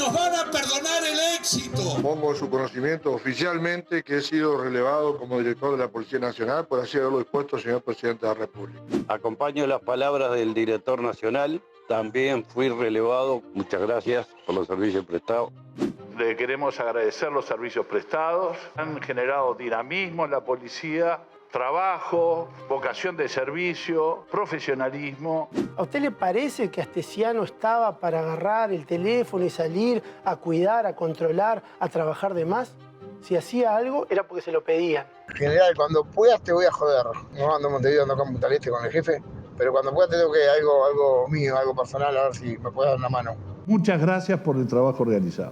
nos van a perdonar el éxito. Pongo en su conocimiento oficialmente que he sido relevado como director de la Policía Nacional por así haberlo dispuesto el señor Presidente de la República. Acompaño las palabras del director nacional. También fui relevado. Muchas gracias por los servicios prestados. Le queremos agradecer los servicios prestados. Han generado dinamismo en la policía, trabajo, vocación de servicio, profesionalismo. ¿A usted le parece que Astesiano estaba para agarrar el teléfono y salir a cuidar, a controlar, a trabajar de más? Si hacía algo, era porque se lo pedían. General, cuando puedas te voy a joder. No ando en Montevideo, ando acá en Punta del Este con el jefe. Pero cuando pueda te tengo que algo mío, algo personal, a ver si me puedes dar una mano. Muchas gracias por el trabajo organizado.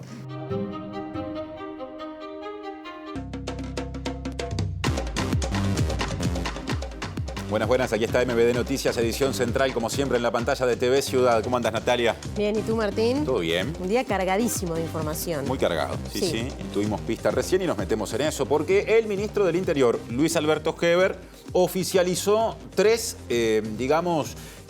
Buenas, aquí está MBD Noticias, edición central, como siempre, en la pantalla de TV Ciudad. ¿Cómo andas, Natalia? Bien, ¿y tú, Martín? Todo bien. Un día cargadísimo de información. Muy cargado, sí. Tuvimos pista recién y nos metemos en eso, porque el ministro del Interior, Luis Alberto Heber, oficializó tres,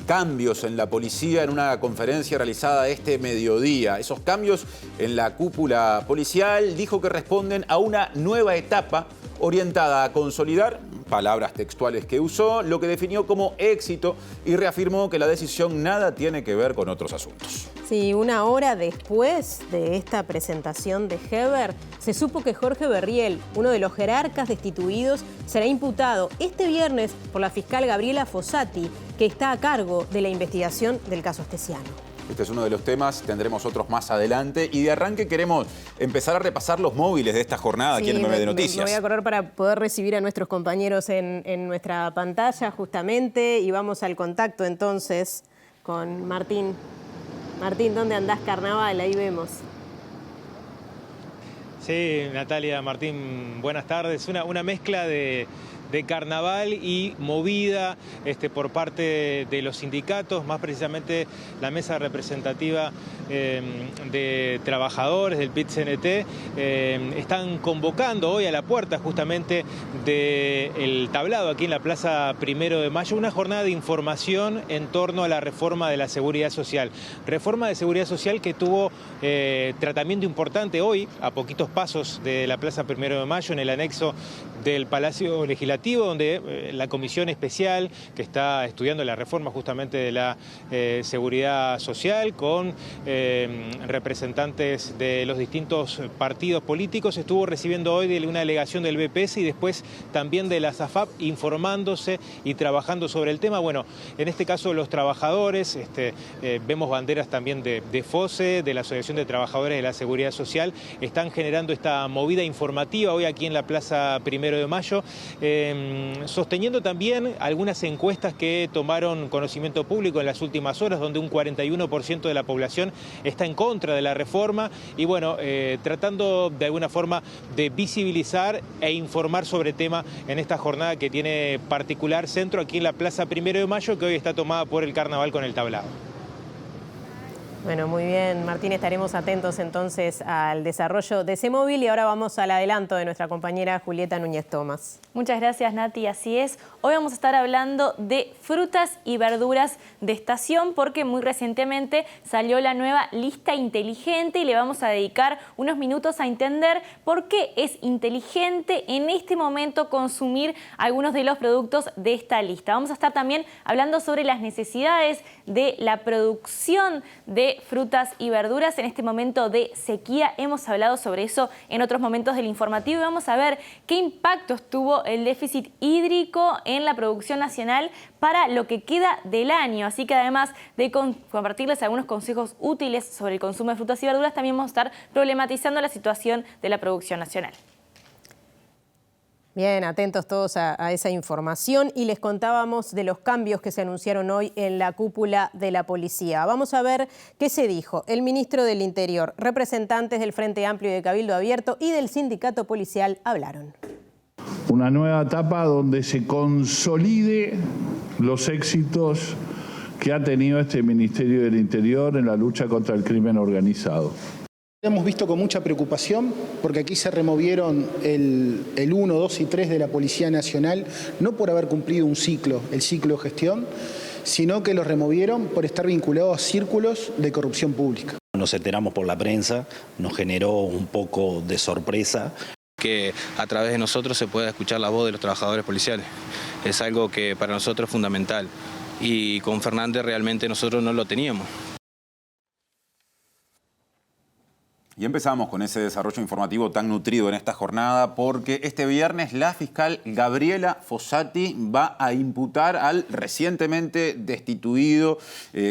cambios en la policía en una conferencia realizada este mediodía. Esos cambios en la cúpula policial dijo que responden a una nueva etapa orientada a consolidar, palabras textuales que usó, lo que definió como éxito y reafirmó que la decisión nada tiene que ver con otros asuntos. Sí, una hora después de esta presentación de Heber, se supo que Jorge Berriel, uno de los jerarcas destituidos, será imputado este viernes por la fiscal Gabriela Fossati, que está a cargo de la investigación del caso Astesiano. Este es uno de los temas, tendremos otros más adelante. Y de arranque queremos empezar a repasar los móviles de esta jornada aquí en MBD Noticias. Me voy a correr para poder recibir a nuestros compañeros en nuestra pantalla justamente. Y vamos al contacto entonces con Martín. Martín, ¿dónde andás, Carnaval? Ahí vemos. Sí, Natalia, Martín, buenas tardes. Una mezcla de carnaval y movida por parte de los sindicatos, más precisamente la mesa representativa de trabajadores del PIT-CNT, están convocando hoy a la puerta justamente del tablado aquí en la Plaza 1 de Mayo una jornada de información en torno a la reforma de la Seguridad Social. Reforma de Seguridad Social que tuvo tratamiento importante hoy, a poquitos pasos de la Plaza 1 de Mayo, en el anexo del Palacio Legislativo, donde la comisión especial que está estudiando la reforma justamente de la seguridad social con representantes de los distintos partidos políticos estuvo recibiendo hoy una delegación del BPS y después también de la SAFAP informándose y trabajando sobre el tema. Bueno, en este caso los trabajadores, vemos banderas también de FOSE, de la Asociación de Trabajadores de la Seguridad Social, están generando esta movida informativa hoy aquí en la Plaza 1 de Mayo, sosteniendo también algunas encuestas que tomaron conocimiento público en las últimas horas, donde un 41% de la población está en contra de la reforma y bueno, tratando de alguna forma de visibilizar e informar sobre el tema en esta jornada que tiene particular centro aquí en la Plaza 1 de Mayo, que hoy está tomada por el carnaval con el tablado. Bueno, muy bien, Martín, estaremos atentos entonces al desarrollo de ese móvil y ahora vamos al adelanto de nuestra compañera Julieta Núñez Tomás. Muchas gracias, Nati, así es. Hoy vamos a estar hablando de frutas y verduras de estación porque muy recientemente salió la nueva lista inteligente y le vamos a dedicar unos minutos a entender por qué es inteligente en este momento consumir algunos de los productos de esta lista. Vamos a estar también hablando sobre las necesidades de la producción de frutas y verduras en este momento de sequía. Hemos hablado sobre eso en otros momentos del informativo y vamos a ver qué impactos tuvo el déficit hídrico en la producción nacional para lo que queda del año. Así que además de compartirles algunos consejos útiles sobre el consumo de frutas y verduras, también vamos a estar problematizando la situación de la producción nacional. Bien, atentos todos a esa información y les contábamos de los cambios que se anunciaron hoy en la cúpula de la policía. Vamos a ver qué se dijo. El ministro del Interior, representantes del Frente Amplio y de Cabildo Abierto y del sindicato policial hablaron. Una nueva etapa donde se consolide los éxitos que ha tenido este Ministerio del Interior en la lucha contra el crimen organizado. Hemos visto con mucha preocupación porque aquí se removieron el 1, 2 y 3 de la Policía Nacional, no por haber cumplido un ciclo, el ciclo de gestión, sino que los removieron por estar vinculados a círculos de corrupción pública. Nos enteramos por la prensa, nos generó un poco de sorpresa. Que a través de nosotros se pueda escuchar la voz de los trabajadores policiales. Es algo que para nosotros es fundamental. Y con Fernández realmente nosotros no lo teníamos. Y empezamos con ese desarrollo informativo tan nutrido en esta jornada porque este viernes la fiscal Gabriela Fossati va a imputar al recientemente destituido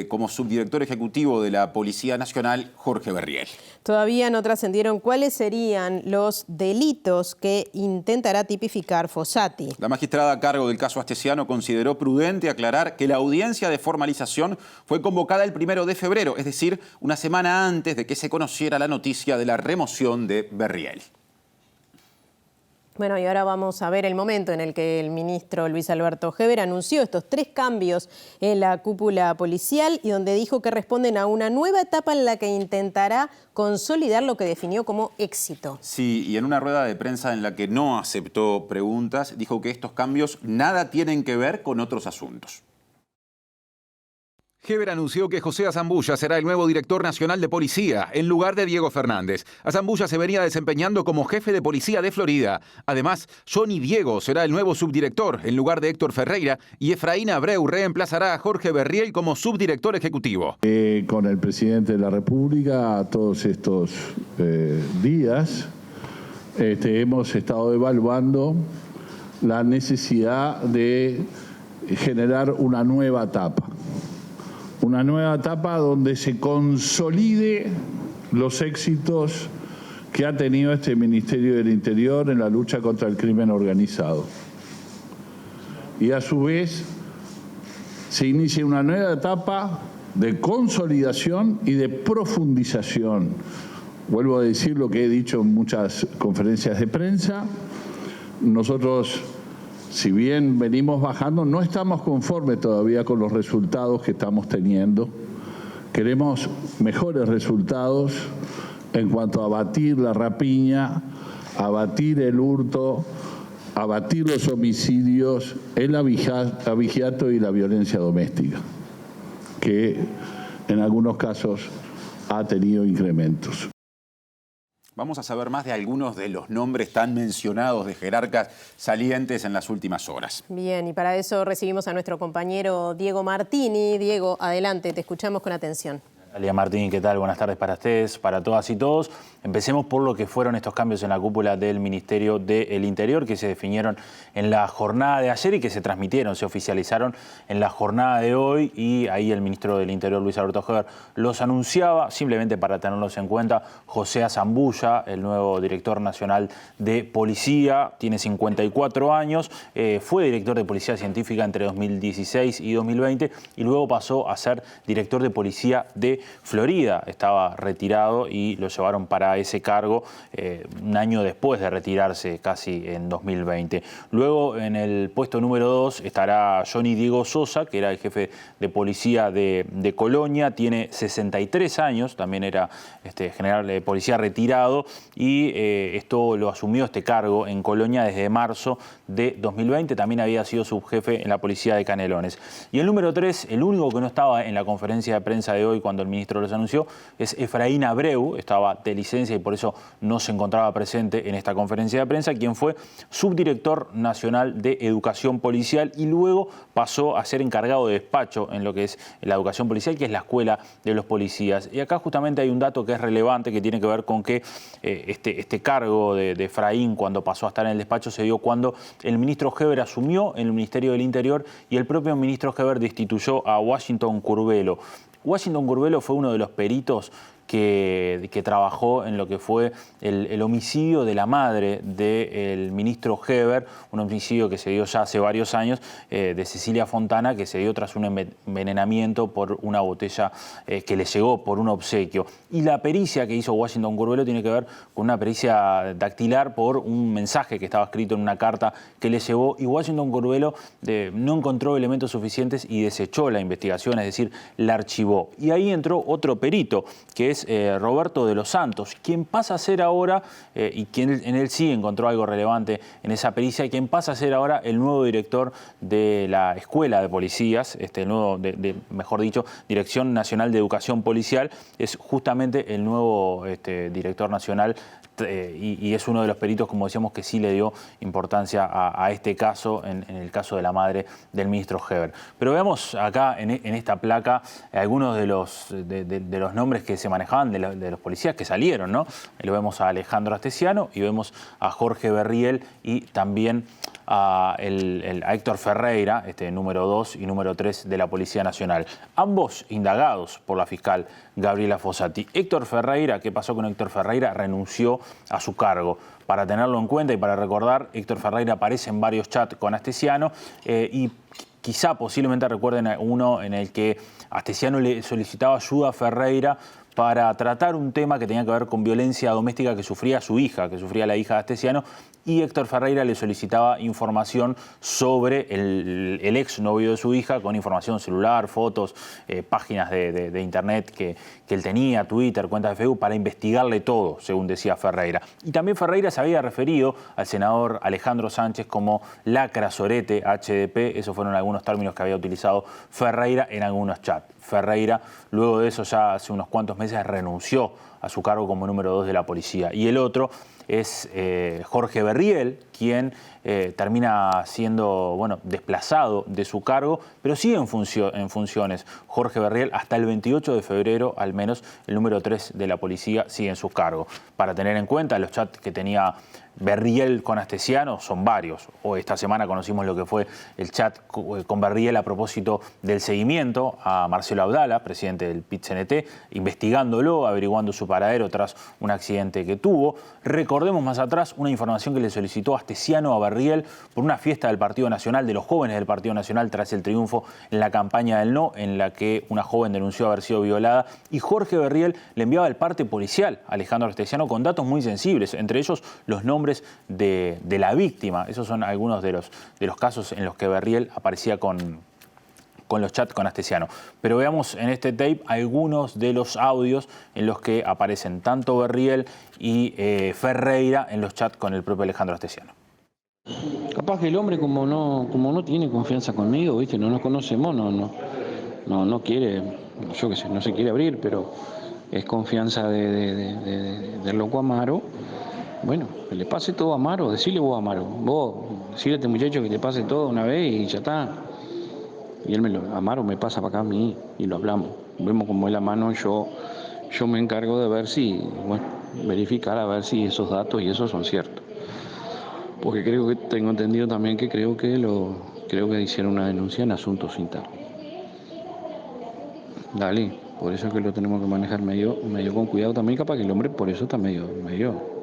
como subdirector ejecutivo de la Policía Nacional, Jorge Berriel. Todavía no trascendieron cuáles serían los delitos que intentará tipificar Fossati. La magistrada a cargo del caso Astesiano consideró prudente aclarar que la audiencia de formalización fue convocada el 1 de febrero, es decir, una semana antes de que se conociera la noticia de la remoción de Berriel. Bueno, y ahora vamos a ver el momento en el que el ministro Luis Alberto Heber anunció estos 3 cambios en la cúpula policial y donde dijo que responden a una nueva etapa en la que intentará consolidar lo que definió como éxito. Sí, y en una rueda de prensa en la que no aceptó preguntas, dijo que estos cambios nada tienen que ver con otros asuntos. Heber anunció que José Azambulla será el nuevo director nacional de policía, en lugar de Diego Fernández. Azambulla se venía desempeñando como jefe de policía de Florida. Además, Johnny Diego será el nuevo subdirector, en lugar de Héctor Ferreira, y Efraín Abreu reemplazará a Jorge Berriel como subdirector ejecutivo. Con el presidente de la República, todos estos días, hemos estado evaluando la necesidad de generar una nueva etapa. Una nueva etapa donde se consolide los éxitos que ha tenido este Ministerio del Interior en la lucha contra el crimen organizado. Y a su vez se inicia una nueva etapa de consolidación y de profundización. Vuelvo a decir lo que he dicho en muchas conferencias de prensa. Nosotros, si bien venimos bajando, no estamos conformes todavía con los resultados que estamos teniendo. Queremos mejores resultados en cuanto a abatir la rapiña, abatir el hurto, abatir los homicidios, el abigeato y la violencia doméstica, que en algunos casos ha tenido incrementos. Vamos a saber más de algunos de los nombres tan mencionados de jerarcas salientes en las últimas horas. Bien, y para eso recibimos a nuestro compañero Diego Martini. Diego, adelante, te escuchamos con atención. Natalia Martín, ¿qué tal? Buenas tardes para ustedes, para todas y todos. Empecemos por lo que fueron estos cambios en la cúpula del Ministerio del Interior que se definieron en la jornada de ayer y que se transmitieron, se oficializaron en la jornada de hoy y ahí el ministro del Interior, Luis Alberto Heber, los anunciaba, simplemente para tenerlos en cuenta. José Azambulla, el nuevo director nacional de Policía, tiene 54 años, fue director de Policía Científica entre 2016 y 2020 y luego pasó a ser director de Policía de Florida. Estaba retirado y lo llevaron para ese cargo un año después de retirarse, casi en 2020. Luego, en el puesto número 2 estará Johnny Diego Sosa, que era el jefe de policía de Colonia, tiene 63 años, también era general de policía retirado y esto lo asumió este cargo en Colonia desde marzo de 2020, también había sido subjefe en la policía de Canelones. Y el número 3, el único que no estaba en la conferencia de prensa de hoy cuando el ministro los anunció, es Efraín Abreu, estaba de licencia y por eso no se encontraba presente en esta conferencia de prensa, quien fue subdirector nacional de Educación Policial y luego pasó a ser encargado de despacho en lo que es la educación policial, que es la escuela de los policías. Y acá justamente hay un dato que es relevante, que tiene que ver con que este cargo de Efraín, cuando pasó a estar en el despacho, se dio cuando el ministro Heber asumió en el Ministerio del Interior y el propio ministro Heber destituyó a Washington Curbelo. Washington Curbelo fue uno de los peritos que trabajó en lo que fue el homicidio de la madre del ministro Heber, un homicidio que se dio ya hace varios años, de Cecilia Fontana, que se dio tras un envenenamiento por una botella que le llegó por un obsequio. Y la pericia que hizo Washington Curbelo tiene que ver con una pericia dactilar por un mensaje que estaba escrito en una carta que le llevó, y Washington Curbelo no encontró elementos suficientes y desechó la investigación, es decir, la archivó. negó. Y ahí entró otro perito, que es Roberto de los Santos, quien pasa a ser ahora, y quien en él sí encontró algo relevante en esa pericia, quien pasa a ser ahora el nuevo director de la Escuela de Policías, mejor dicho, Dirección Nacional de Educación Policial, es justamente el nuevo director nacional. Y es uno de los peritos, como decíamos, que sí le dio importancia a este caso, en el caso de la madre del ministro Heber. Pero veamos acá en esta placa algunos de los nombres que se manejaban de los policías que salieron, ¿no? Lo vemos a Alejandro Astesiano y vemos a Jorge Berriel y también a Héctor Ferreira, número 2 y número 3 de la Policía Nacional. Ambos indagados por la fiscal Gabriela Fossati. Héctor Ferreira, ¿qué pasó con Héctor Ferreira? Renunció a su cargo. Para tenerlo en cuenta y para recordar, Héctor Ferreira aparece en varios chats con Astesiano y quizá posiblemente recuerden uno en el que Astesiano le solicitaba ayuda a Ferreira para tratar un tema que tenía que ver con violencia doméstica que sufría su hija, que sufría la hija de Astesiano, y Héctor Ferreira le solicitaba información sobre el ex novio de su hija, con información celular, fotos, páginas de internet que él tenía, Twitter, cuentas de Facebook, para investigarle todo, según decía Ferreira. Y también Ferreira se había referido al senador Alejandro Sánchez como lacra, sorete, HDP, esos fueron algunos términos que había utilizado Ferreira en algunos chats. Ferreira, luego de eso, ya hace unos cuantos meses renunció a su cargo como número 2 de la policía. Y el otro es Jorge Berriel, quien termina siendo desplazado de su cargo, pero sigue en funciones. Jorge Berriel, hasta el 28 de febrero, al menos, el número 3 de la policía sigue en su cargo. Para tener en cuenta, los chats que tenía Berriel con Astesiano son varios. Hoy, esta semana, conocimos lo que fue el chat con Berriel a propósito del seguimiento a Marcelo Abdala, presidente del PIT-CNT, investigándolo, averiguando su paradero tras un accidente que tuvo. Recordemos más atrás una información que le solicitó Astesiano a Berriel por una fiesta del Partido Nacional, de los jóvenes del Partido Nacional, tras el triunfo en la campaña del no, en la que una joven denunció haber sido violada, y Jorge Berriel le enviaba el parte policial a Alejandro Astesiano con datos muy sensibles, entre ellos los nombres de la víctima. Esos son algunos de los casos en los que Berriel aparecía con los chats con Astesiano. Pero veamos en este tape algunos de los audios en los que aparecen tanto Berriel y Ferreira en los chats con el propio Alejandro Astesiano. Capaz que el hombre, como no tiene confianza conmigo, ¿viste? No nos conocemos, no quiere, yo qué sé, no se quiere abrir, pero es confianza del loco Amaro. Bueno, que le pase todo a Amaro, decirle vos a Amaro, decirle a este muchacho que le pase todo una vez y ya está. Y Amaro me pasa para acá a mí y lo hablamos. Vemos cómo es la mano, yo me encargo de ver verificar a ver si esos datos y esos son ciertos. Porque tengo entendido también que creo que hicieron una denuncia en asuntos internos. Dale, por eso es que lo tenemos que manejar medio con cuidado también, capaz que el hombre por eso está medio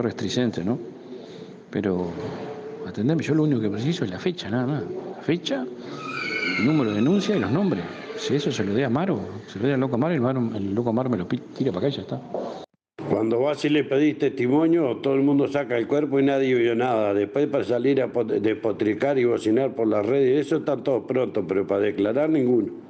restringente, ¿no? Pero, atendeme, yo lo único que preciso es la fecha, nada más. La fecha, el número de denuncia y los nombres. Si eso se lo dé a Amaro, se lo dé al loco Amaro, el loco Amaro me lo tira para acá y ya está. Cuando vas y le pedís testimonio, todo el mundo saca el cuerpo y nadie vio nada. Después, para salir a despotricar y bocinar por las redes, eso está todo pronto, pero para declarar ninguno.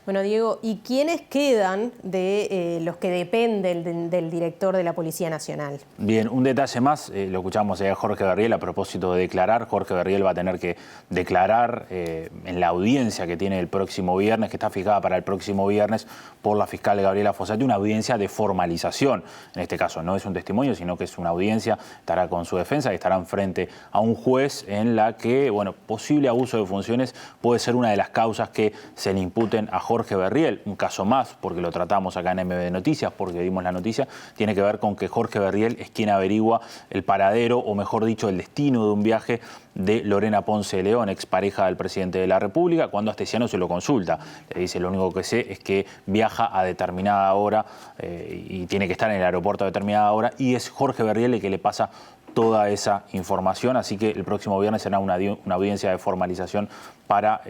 Bueno, Diego, ¿y quiénes quedan de los que dependen del director de la Policía Nacional? Bien, un detalle más, lo escuchamos a Jorge Berriel a propósito de declarar. Jorge Berriel va a tener que declarar en la audiencia que tiene el próximo viernes, que está fijada para el próximo viernes por la fiscal Gabriela Fossati, una audiencia de formalización. En este caso no es un testimonio, sino que es una audiencia, estará con su defensa y estarán frente a un juez en la que, posible abuso de funciones puede ser una de las causas que se le imputen a Jorge Berriel. Un caso más, porque lo tratamos acá en MB Noticias, porque dimos la noticia, tiene que ver con que Jorge Berriel es quien averigua el paradero, o mejor dicho, el destino de un viaje de Lorena Ponce de León, expareja del presidente de la República, cuando Astesiano se lo consulta. Le dice, lo único que sé es que viaja a determinada hora y tiene que estar en el aeropuerto a determinada hora, y es Jorge Berriel el que le pasa toda esa información, así que el próximo viernes será una audiencia de formalización para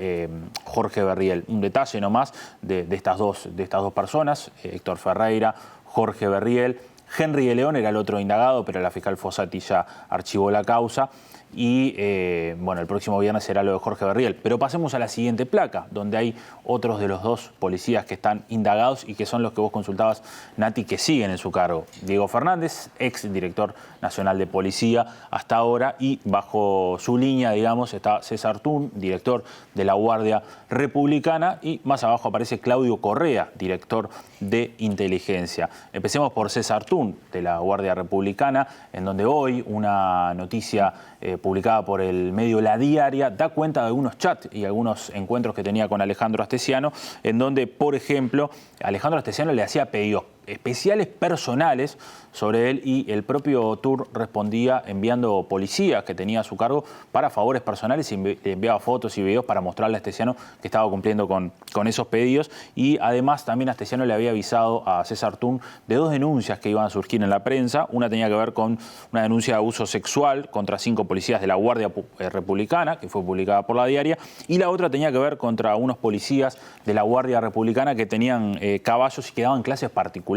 Jorge Berriel. Un detalle nomás de estas dos personas, Héctor Ferreira, Jorge Berriel. Henry de León era el otro indagado, pero la fiscal Fossati ya archivó la causa. y bueno, el próximo viernes será lo de Jorge Berriel. Pero pasemos a la siguiente placa, donde hay otros de los 2 policías que están indagados y que son los que vos consultabas, Nati, que siguen en su cargo. Diego Fernández, ex director nacional de policía hasta ahora, y bajo su línea, digamos, está César Tun, director de la Guardia Republicana, y más abajo aparece Claudio Correa, director de inteligencia. Empecemos por César Tun, de la Guardia Republicana, en donde hoy una noticia publicada por el medio La Diaria da cuenta de algunos chats y algunos encuentros que tenía con Alejandro Astesiano, en donde, por ejemplo, Alejandro Astesiano le hacía pedidos especiales personales sobre él, y el propio Tun respondía enviando policías que tenía a su cargo para favores personales, y le enviaba fotos y videos para mostrarle a Astesiano que estaba cumpliendo con esos pedidos. Y además también Astesiano le había avisado a César Tun de 2 denuncias que iban a surgir en la prensa. Una tenía que ver con una denuncia de abuso sexual contra 5 policías de la Guardia Republicana, que fue publicada por La Diaria, y la otra tenía que ver contra unos policías de la Guardia Republicana que tenían caballos y que daban clases particulares,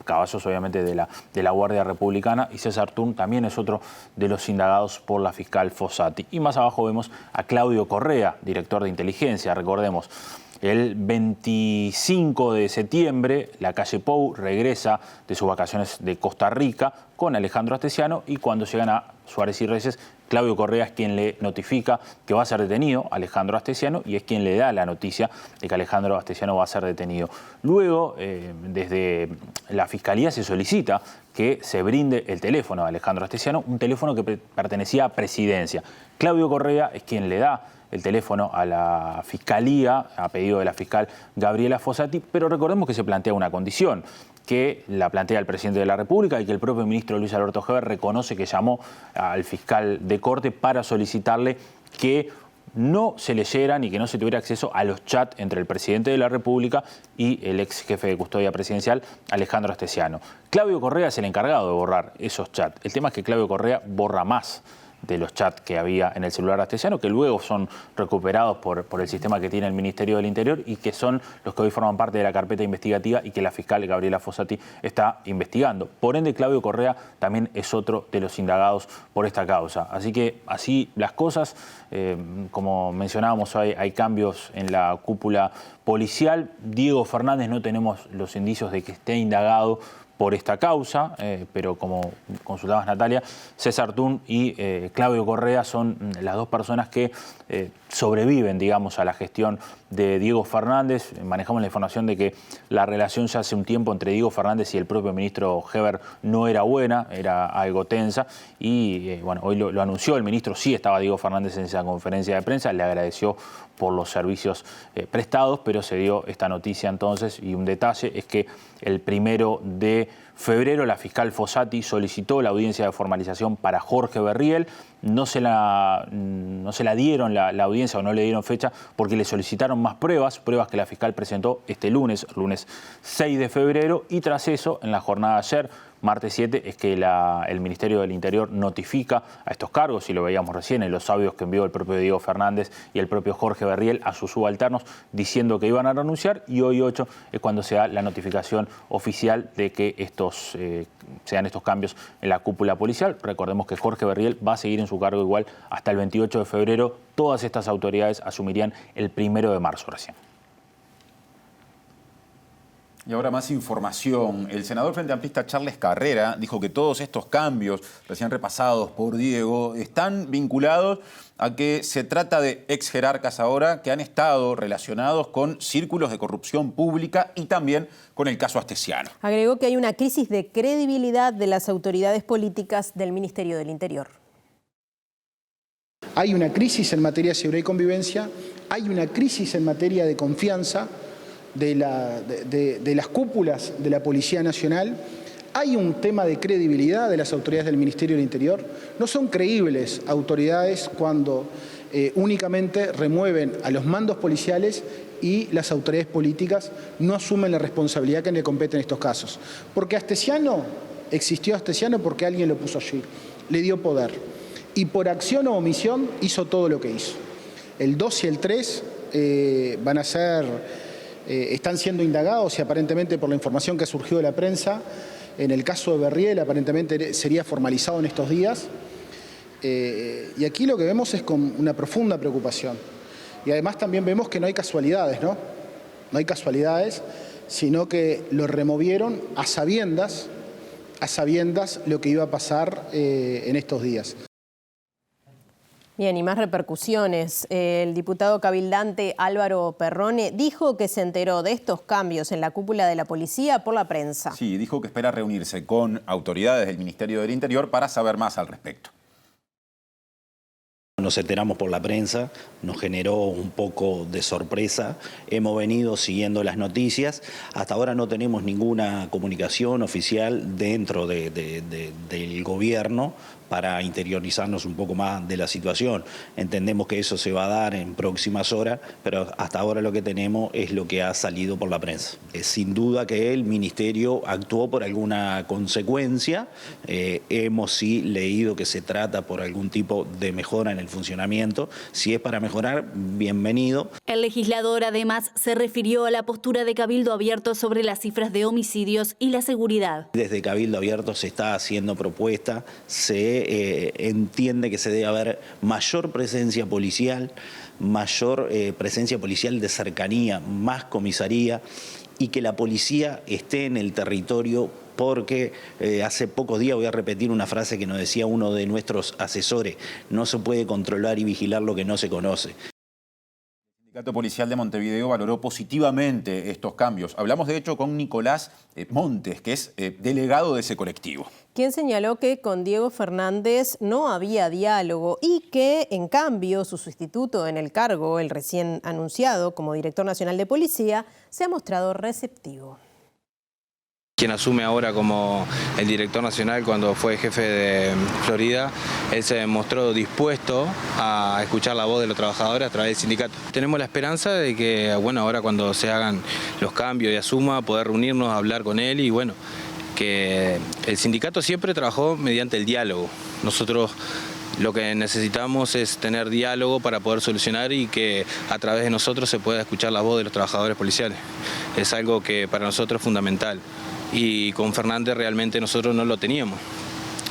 caballos obviamente de la Guardia Republicana, y César Tun también es otro de los indagados por la fiscal Fossati. Y más abajo vemos a Claudio Correa, director de inteligencia. Recordemos, el 25 de septiembre, la calle Pou regresa de sus vacaciones de Costa Rica con Alejandro Astesiano, y cuando llegan a Suárez y Reyes, Claudio Correa es quien le notifica que va a ser detenido Alejandro Astesiano, y es quien le da la noticia de que Alejandro Astesiano va a ser detenido. Luego, desde la Fiscalía se solicita que se brinde el teléfono de Alejandro Astesiano, un teléfono que pertenecía a Presidencia. Claudio Correa es quien le da el teléfono a la Fiscalía, a pedido de la fiscal Gabriela Fossati, pero recordemos que se plantea una condición, que la plantea el presidente de la República y que el propio ministro Luis Alberto Heber reconoce que llamó al fiscal de corte para solicitarle que no se leyeran y que no se tuviera acceso a los chats entre el presidente de la República y el ex jefe de custodia presidencial, Alejandro Astesiano. Claudio Correa es el encargado de borrar esos chats. El tema es que Claudio Correa borra más de los chats que había en el celular de Astesiano, que luego son recuperados por el sistema que tiene el Ministerio del Interior, y que son los que hoy forman parte de la carpeta investigativa y que la fiscal Gabriela Fossati está investigando. Por ende, Claudio Correa también es otro de los indagados por esta causa. Así que así las cosas, como mencionábamos, hay cambios en la cúpula policial. Diego Fernández no tenemos los indicios de que esté indagado por esta causa, pero como consultabas, Natalia, César Tun y Claudio Correa son las 2 personas que sobreviven, digamos, a la gestión de Diego Fernández. Manejamos la información de que la relación ya hace un tiempo entre Diego Fernández y el propio ministro Heber no era buena, era algo tensa, y bueno, hoy lo anunció el ministro. Sí estaba Diego Fernández en esa conferencia de prensa, le agradeció por los servicios prestados, pero se dio esta noticia entonces, y un detalle es que el 1 de febrero la fiscal Fossati solicitó la audiencia de formalización para Jorge Berriel. No se la dieron la audiencia, o no le dieron fecha, porque le solicitaron más pruebas que la fiscal presentó este lunes 6 de febrero, y tras eso, en la jornada de ayer, martes 7, es que el Ministerio del Interior notifica a estos cargos, y lo veíamos recién en los audios que envió el propio Diego Fernández y el propio Jorge Berriel a sus subalternos diciendo que iban a renunciar, y hoy 8 es cuando se da la notificación oficial de que sean estos cambios en la cúpula policial. Recordemos que Jorge Berriel va a seguir en su cargo igual hasta el 28 de febrero. Todas estas autoridades asumirían el 1 de marzo recién. Y ahora más información. El senador frente amplista Charles Carrera dijo que todos estos cambios recién repasados por Diego están vinculados a que se trata de ex jerarcas ahora que han estado relacionados con círculos de corrupción pública y también con el caso Astesiano. Agregó que hay una crisis de credibilidad de las autoridades políticas del Ministerio del Interior. Hay una crisis en materia de seguridad y convivencia, hay una crisis en materia de confianza de las cúpulas de la Policía Nacional. Hay un tema de credibilidad de las autoridades del Ministerio del Interior. No son creíbles autoridades cuando únicamente remueven a los mandos policiales y las autoridades políticas no asumen la responsabilidad que le compete en estos casos. Porque existió Astesiano porque alguien lo puso allí, le dio poder. Y por acción o omisión hizo todo lo que hizo. El 2 y el 3 están siendo indagados, y aparentemente, por la información que surgió de la prensa, en el caso de Berriel aparentemente sería formalizado en estos días. Y aquí lo que vemos es con una profunda preocupación. Y además también vemos que no hay casualidades, ¿no? No hay casualidades, sino que lo removieron a sabiendas lo que iba a pasar en estos días. Bien, y más repercusiones. El diputado cabildante Álvaro Perrone dijo que se enteró de estos cambios en la cúpula de la policía por la prensa. Sí, dijo que espera reunirse con autoridades del Ministerio del Interior para saber más al respecto. Nos enteramos por la prensa, nos generó un poco de sorpresa, hemos venido siguiendo las noticias, hasta ahora no tenemos ninguna comunicación oficial dentro del gobierno para interiorizarnos un poco más de la situación. Entendemos que eso se va a dar en próximas horas, pero hasta ahora lo que tenemos es lo que ha salido por la prensa. Sin duda que el Ministerio actuó por alguna consecuencia, hemos sí leído que se trata por algún tipo de mejora en el funcionamiento. Si es para mejorar, bienvenido. El legislador además se refirió a la postura de Cabildo Abierto sobre las cifras de homicidios y la seguridad. Desde Cabildo Abierto se está haciendo propuesta, se entiende que se debe haber mayor presencia policial de cercanía, más comisaría, y que la policía esté en el territorio, porque hace pocos días, voy a repetir una frase que nos decía uno de nuestros asesores: no se puede controlar y vigilar lo que no se conoce. El Sindicato Policial de Montevideo valoró positivamente estos cambios. Hablamos de hecho con Nicolás Montes, que es delegado de ese colectivo. Quien señaló que con Diego Fernández no había diálogo y que, en cambio, su sustituto en el cargo, el recién anunciado como director nacional de policía, se ha mostrado receptivo. Quien asume ahora como el director nacional cuando fue jefe de Florida, él se mostró dispuesto a escuchar la voz de los trabajadores a través del sindicato. Tenemos la esperanza de que, bueno, ahora cuando se hagan los cambios y asuma, poder reunirnos, hablar con él y, bueno, que el sindicato siempre trabajó mediante el diálogo. Nosotros lo que necesitamos es tener diálogo para poder solucionar y que a través de nosotros se pueda escuchar la voz de los trabajadores policiales. Es algo que para nosotros es fundamental. Y con Fernández realmente nosotros no lo teníamos.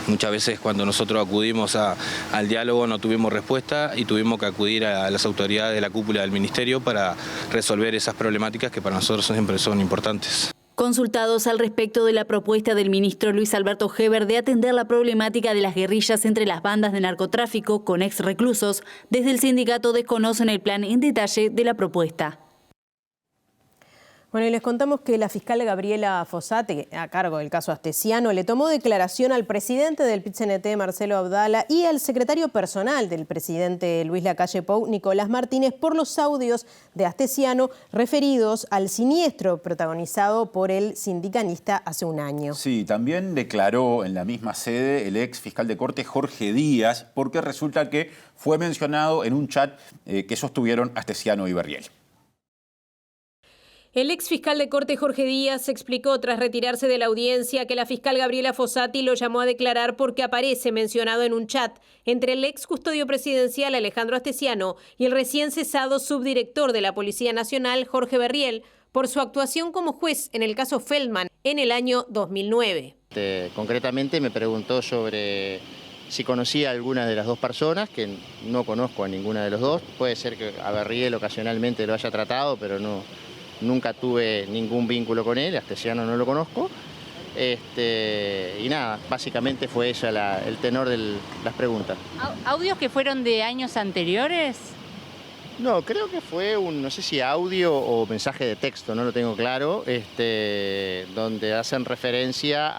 Muchas veces cuando nosotros acudimos al diálogo no tuvimos respuesta y tuvimos que acudir a las autoridades de la cúpula del Ministerio para resolver esas problemáticas que para nosotros siempre son importantes. Consultados al respecto de la propuesta del ministro Luis Alberto Heber de atender la problemática de las guerrillas entre las bandas de narcotráfico con ex reclusos, desde el sindicato desconocen el plan en detalle de la propuesta. Bueno, y les contamos que la fiscal Gabriela Fossati, a cargo del caso Astesiano, le tomó declaración al presidente del PIT-CNT, Marcelo Abdala, y al secretario personal del presidente Luis Lacalle Pou, Nicolás Martínez, por los audios de Astesiano referidos al siniestro protagonizado por el sindicalista hace un año. Sí, también declaró en la misma sede el ex fiscal de Corte Jorge Díaz, porque resulta que fue mencionado en un chat que sostuvieron Astesiano y Berriel. El ex fiscal de Corte Jorge Díaz explicó tras retirarse de la audiencia que la fiscal Gabriela Fossati lo llamó a declarar porque aparece mencionado en un chat entre el ex custodio presidencial Alejandro Astesiano y el recién cesado subdirector de la Policía Nacional Jorge Berriel por su actuación como juez en el caso Feldman en el año 2009. Concretamente me preguntó sobre si conocía a alguna de las dos personas, que no conozco a ninguna de los dos. Puede ser que a Berriel ocasionalmente lo haya tratado, pero nunca tuve ningún vínculo con él, Astesiano no lo conozco. Y nada, básicamente fue ella el tenor de las preguntas. ¿Audios que fueron de años anteriores? No, creo que fue no sé si audio o mensaje de texto, no lo tengo claro, donde hacen referencia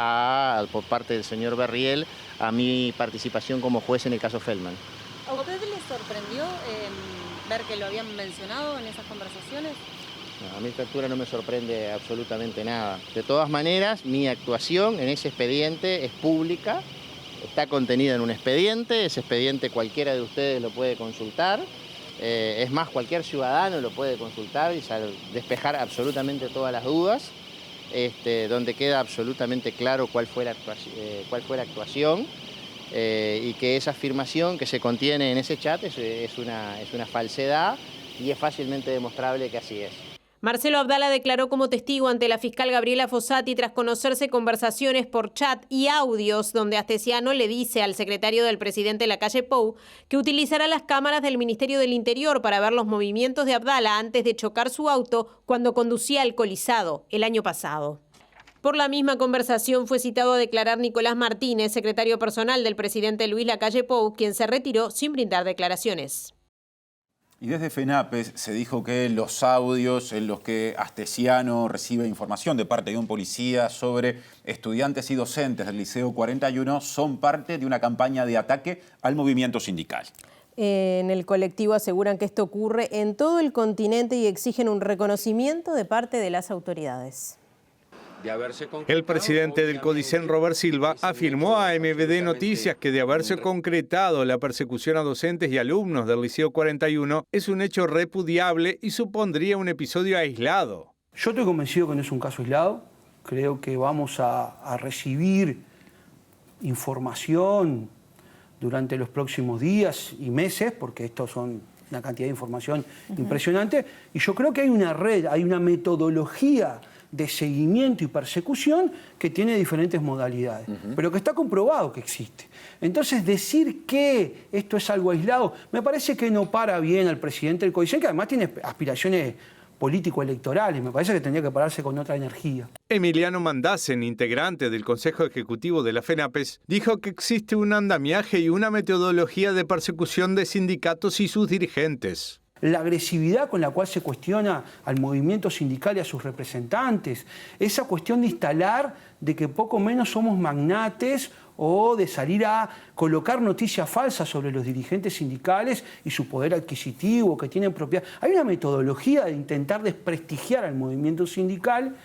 por parte del señor Berriel a mi participación como juez en el caso Feldman. ¿A usted le sorprendió ver que lo habían mencionado en esas conversaciones? No, a mí esta altura no me sorprende absolutamente nada. De todas maneras, mi actuación en ese expediente es pública, está contenida en un expediente, ese expediente cualquiera de ustedes lo puede consultar, es más, cualquier ciudadano lo puede consultar y despejar absolutamente todas las dudas, donde queda absolutamente claro cuál fue la actuación y que esa afirmación que se contiene en ese chat es una falsedad y es fácilmente demostrable que así es. Marcelo Abdala declaró como testigo ante la fiscal Gabriela Fossati tras conocerse conversaciones por chat y audios donde Astesiano le dice al secretario del presidente Lacalle Pou que utilizará las cámaras del Ministerio del Interior para ver los movimientos de Abdala antes de chocar su auto cuando conducía alcoholizado el año pasado. Por la misma conversación fue citado a declarar Nicolás Martínez, secretario personal del presidente Luis Lacalle Pou, quien se retiró sin brindar declaraciones. Y desde FENAPES se dijo que los audios en los que Astesiano recibe información de parte de un policía sobre estudiantes y docentes del Liceo 41 son parte de una campaña de ataque al movimiento sindical. En el colectivo aseguran que esto ocurre en todo el continente y exigen un reconocimiento de parte de las autoridades. El presidente del CODICEN, Robert Silva, afirmó a MVD Noticias que de haberse concretado la persecución a docentes y alumnos del Liceo 41 es un hecho repudiable y supondría un episodio aislado. Yo estoy convencido que no es un caso aislado. Creo que vamos a recibir información durante los próximos días y meses, porque estos son una cantidad de información impresionante. Y yo creo que hay una red, hay una metodología de seguimiento y persecución que tiene diferentes modalidades, pero que está comprobado que existe. Entonces, decir que esto es algo aislado, me parece que no para bien al presidente del CODICEN, que además tiene aspiraciones político-electorales, me parece que tendría que pararse con otra energía. Emiliano Mandasen, integrante del Consejo Ejecutivo de la FENAPES, dijo que existe un andamiaje y una metodología de persecución de sindicatos y sus dirigentes. La agresividad con la cual se cuestiona al movimiento sindical y a sus representantes, esa cuestión de instalar de que poco menos somos magnates o de salir a colocar noticias falsas sobre los dirigentes sindicales y su poder adquisitivo, que tienen propiedad. Hay una metodología de intentar desprestigiar al movimiento sindical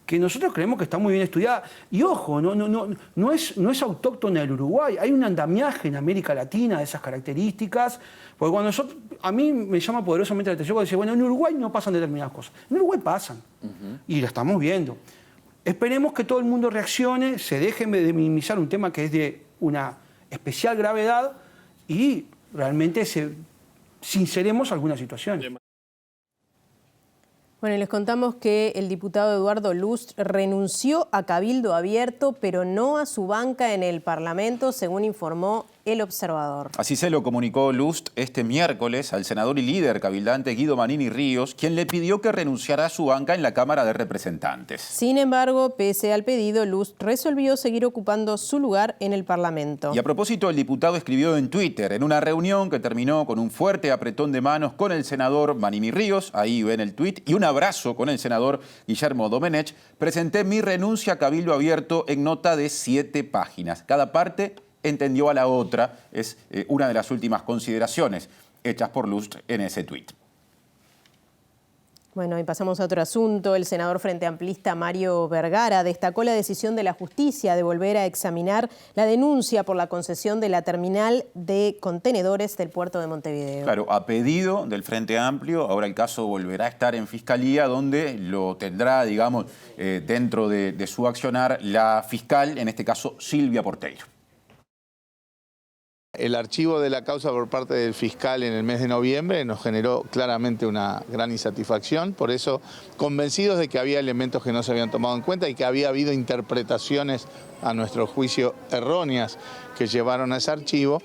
que nosotros creemos que está muy bien estudiada. Y ojo, no es autóctona del Uruguay, hay un andamiaje en América Latina de esas características, porque cuando a mí me llama poderosamente la atención cuando dice, bueno, en Uruguay no pasan determinadas cosas. En Uruguay pasan, y lo estamos viendo. Esperemos que todo el mundo reaccione, se deje de minimizar un tema que es de una especial gravedad y realmente sinceremos algunas situaciones. Bueno, les contamos que el diputado Eduardo Lust renunció a Cabildo Abierto, pero no a su banca en el Parlamento, según informó El Observador. Así se lo comunicó Lust este miércoles al senador y líder cabildante Guido Manini Ríos, quien le pidió que renunciara a su banca en la Cámara de Representantes. Sin embargo, pese al pedido, Lust resolvió seguir ocupando su lugar en el Parlamento. Y a propósito, el diputado escribió en Twitter, en una reunión que terminó con un fuerte apretón de manos con el senador Manini Ríos, ahí ven el tuit, y un abrazo con el senador Guillermo Domenech, presenté mi renuncia a Cabildo Abierto en nota de 7 páginas. Cada parte entendió a la otra, es una de las últimas consideraciones hechas por Lust en ese tuit. Bueno, y pasamos a otro asunto. El senador Frente Amplista Mario Vergara destacó la decisión de la justicia de volver a examinar la denuncia por la concesión de la terminal de contenedores del puerto de Montevideo. Claro, a pedido del Frente Amplio, ahora el caso volverá a estar en Fiscalía, donde lo tendrá, digamos, dentro de su accionar la fiscal, en este caso Silvia Porteiro. El archivo de la causa por parte del fiscal en el mes de noviembre nos generó claramente una gran insatisfacción, por eso convencidos de que había elementos que no se habían tomado en cuenta y que había habido interpretaciones a nuestro juicio erróneas que llevaron a ese archivo,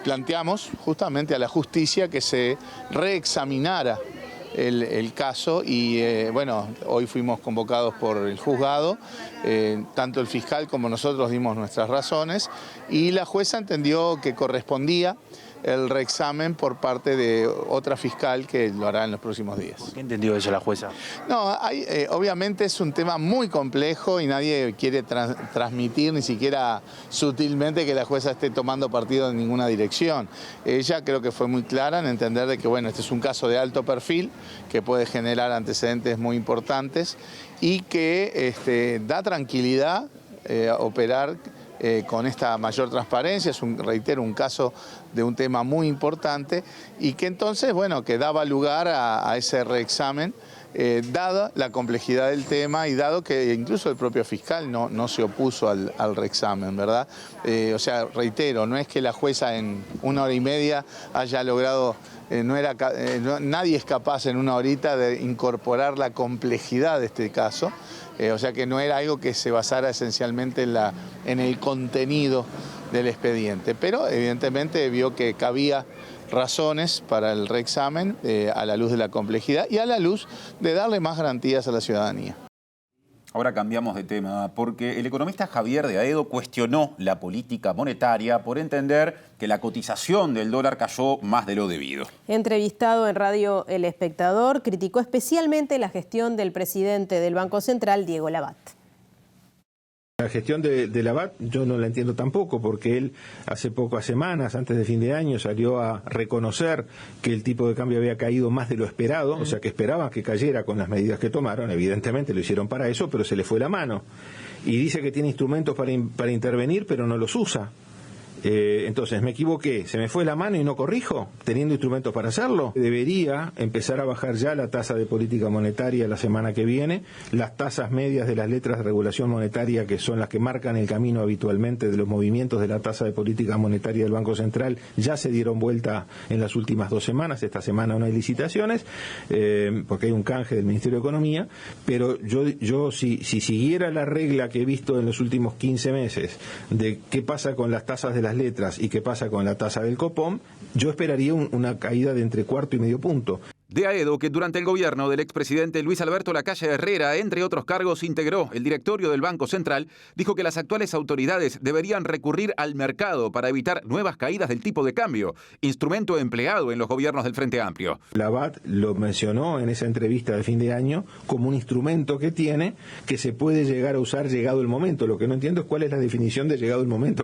planteamos justamente a la justicia que se reexaminara el caso y bueno, hoy fuimos convocados por el juzgado, tanto el fiscal como nosotros dimos nuestras razones y la jueza entendió que correspondía el reexamen por parte de otra fiscal que lo hará en los próximos días. ¿Por qué entendió eso la jueza? No, obviamente es un tema muy complejo y nadie quiere transmitir ni siquiera sutilmente que la jueza esté tomando partido en ninguna dirección. Ella creo que fue muy clara en entender de que bueno, este es un caso de alto perfil que puede generar antecedentes muy importantes y que da tranquilidad operar con esta mayor transparencia. Es reitero, un caso de un tema muy importante y que entonces, bueno, que daba lugar a ese reexamen dada la complejidad del tema y dado que incluso el propio fiscal no se opuso al reexamen, ¿verdad? O sea, reitero, no es que la jueza en 1 hora y media haya logrado, nadie es capaz en 1 horita de incorporar la complejidad de este caso, o sea que no era algo que se basara esencialmente en el contenido del expediente, pero evidentemente vio que cabía razones para el reexamen a la luz de la complejidad y a la luz de darle más garantías a la ciudadanía. Ahora cambiamos de tema, porque el economista Javier de Aedo cuestionó la política monetaria por entender que la cotización del dólar cayó más de lo debido. Entrevistado en Radio El Espectador, criticó especialmente la gestión del presidente del Banco Central, Diego Labat. La gestión de Labat yo no la entiendo tampoco, porque él hace pocas semanas, antes de fin de año, salió a reconocer que el tipo de cambio había caído más de lo esperado, o sea que esperaba que cayera con las medidas que tomaron, evidentemente lo hicieron para eso, pero se le fue la mano. Y dice que tiene instrumentos para intervenir, pero no los usa. Entonces me equivoqué, se me fue la mano y no corrijo, teniendo instrumentos para hacerlo. Debería empezar a bajar ya la tasa de política monetaria la semana que viene, las tasas medias de las letras de regulación monetaria, que son las que marcan el camino habitualmente de los movimientos de la tasa de política monetaria del Banco Central, ya se dieron vuelta en las últimas 2 semanas, esta semana no hay licitaciones, porque hay un canje del Ministerio de Economía, pero yo si siguiera la regla que he visto en los últimos 15 meses de qué pasa con las tasas de las letras y qué pasa con la tasa del Copom, yo esperaría una caída de entre 1/4 y medio punto. De Aedo, que durante el gobierno del expresidente Luis Alberto Lacalle Herrera, entre otros cargos, integró el directorio del Banco Central, dijo que las actuales autoridades deberían recurrir al mercado para evitar nuevas caídas del tipo de cambio, instrumento empleado en los gobiernos del Frente Amplio. Labat lo mencionó en esa entrevista de fin de año como un instrumento que tiene, que se puede llegar a usar llegado el momento. Lo que no entiendo es cuál es la definición de llegado el momento.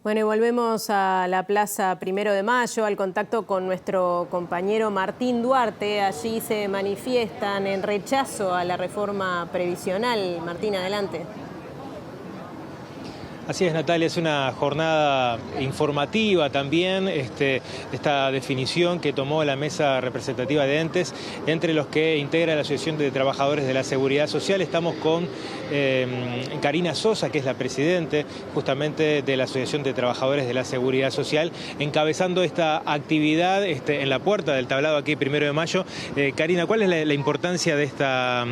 Bueno, y volvemos a la Plaza 1 de Mayo, al contacto con nuestro compañero Martín Duarte. Allí se manifiestan en rechazo a la reforma previsional. Martín, adelante. Así es, Natalia, es una jornada informativa también, esta definición que tomó la mesa representativa de entes, entre los que integra la Asociación de Trabajadores de la Seguridad Social. Estamos con Karina Sosa, que es la presidente justamente de la Asociación de Trabajadores de la Seguridad Social, encabezando esta actividad en la puerta del tablado aquí 1 de Mayo. Karina, ¿cuál es la importancia de esta